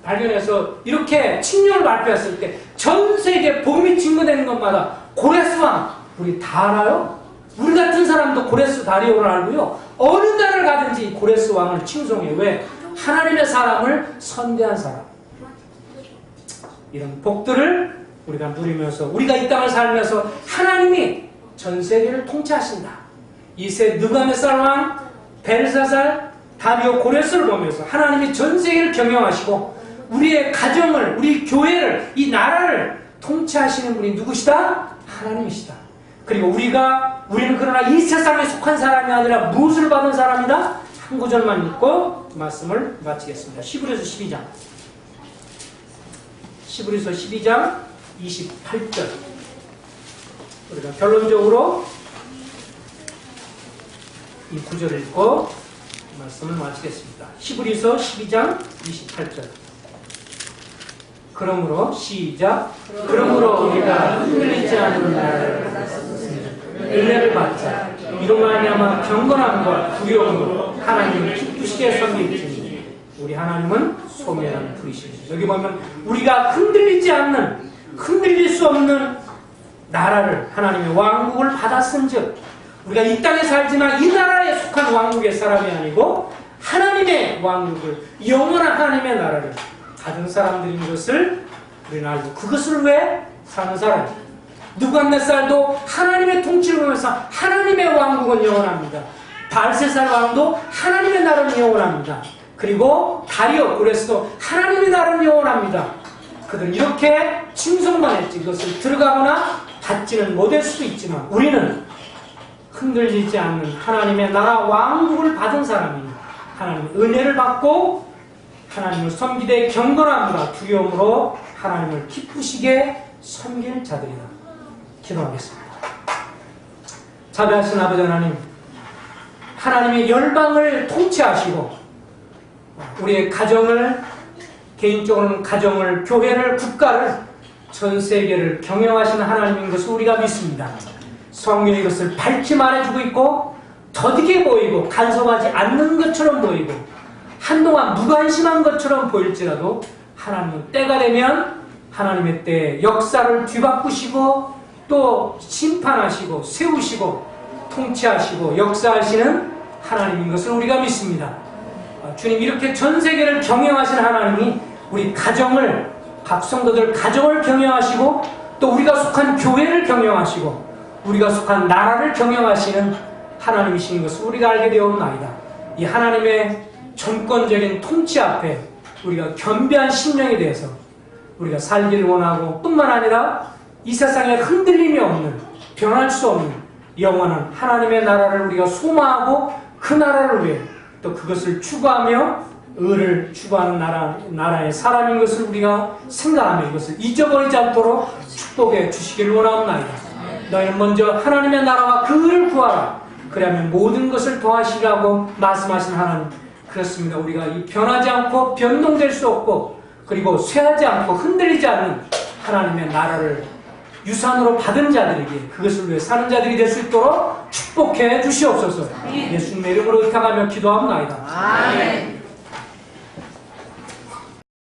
발견해서 이렇게 칙령을 발표했을 때 전 세계 복음이 증거되는 것마다 고레스 왕, 우리 다 알아요? 우리 같은 사람도 고레스 다리오를 알고요. 어느 나라를 가든지 고레스 왕을 칭송해요. 왜? 하나님의 사람을 선대한 사람. 이런 복들을 우리가 누리면서 우리가 이 땅을 살면서 하나님이 전 세계를 통치하신다. 이세 느부갓네살 왕, 벨사살, 다리오 고레스를 보면서 하나님이 전 세계를 경영하시고 우리의 가정을, 우리 교회를, 이 나라를 통치하시는 분이 누구시다? 하나님이시다. 그리고 우리는 그러나 이 세상에 속한 사람이 아니라 무엇을 받은 사람이다? 한 구절만 읽고 말씀을 마치겠습니다. 히브리서 12장. 히브리서 12장 28절. 우리가 결론적으로 이 구절을 읽고 말씀을 마치겠습니다. 히브리서 12장 28절. 그러므로 시작. 그러므로 우리가 흔들리지 않는 나라를 은혜를 받자. 이로 말미암아 경건함과 두려움으로 하나님을 기쁘시게 섬길지니 우리 하나님은 소멸하는 분이시니. 여기 보면 우리가 흔들리지 않는, 흔들릴 수 없는 나라를, 하나님의 왕국을 받았은즉 우리가 이 땅에 살지만 이 나라에 속한 왕국의 사람이 아니고 하나님의 왕국을, 영원한 하나님의 나라를 받은 사람들인 것을 우리는 알고 그것을 왜 사는 사람입니다. 느부갓네살도 하나님의 통치를 보면서 하나님의 왕국은 영원합니다. 발세살 왕도 하나님의 나라는 영원합니다. 그리고 다리오 고레스도 하나님의 나라는 영원합니다. 그들은 이렇게 칭송만 했지 그것을 들어가거나 받지는 못할 수도 있지만 우리는 흔들리지 않는 하나님의 나라 왕국을 받은 사람입니다. 하나님의 은혜를 받고 하나님을 섬기되 경건함과 두려움으로 하나님을 기쁘시게 섬길 자들이다. 기도하겠습니다. 자비하신 아버지 하나님, 하나님의 열방을 통치하시고 우리의 가정을, 개인적으로는 가정을, 교회를, 국가를, 전 세계를 경영하시는 하나님인 것을 우리가 믿습니다. 성경이 이것을 밝히 말해주고 있고 더디게 보이고 간섭하지 않는 것처럼 보이고 한동안 무관심한 것처럼 보일지라도 하나님은 때가 되면 하나님의 때에 역사를 뒤바꾸시고 또 심판하시고 세우시고 통치하시고 역사하시는 하나님인 것을 우리가 믿습니다. 주님 이렇게 전 세계를 경영하시는 하나님이 우리 가정을, 각 성도들 가정을 경영하시고 또 우리가 속한 교회를 경영하시고 우리가 속한 나라를 경영하시는 하나님이신 것을 우리가 알게 되었나이다. 이 하나님의 전권적인 통치 앞에 우리가 겸비한 심령에 대해서 우리가 살기를 원하고 뿐만 아니라 이 세상에 흔들림이 없는, 변할 수 없는 영원한 하나님의 나라를 우리가 소망하고 그 나라를 위해 또 그것을 추구하며 의를 추구하는 나라의 사람인 것을 우리가 생각하며 이것을 잊어버리지 않도록 축복해 주시기를 원하옵나이다. 너희는 먼저 하나님의 나라와 그 의를 구하라. 그러면 모든 것을 더하시라고 말씀하신 하나님. 그렇습니다. 우리가 이 변하지 않고 변동될 수 없고 그리고 쇠하지 않고 흔들리지 않는 하나님의 나라를 유산으로 받은 자들에게 그것을 위해 사는 자들이 될 수 있도록 축복해 주시옵소서. 예수님의 이름으로 의탁하며 기도합니다. 아멘.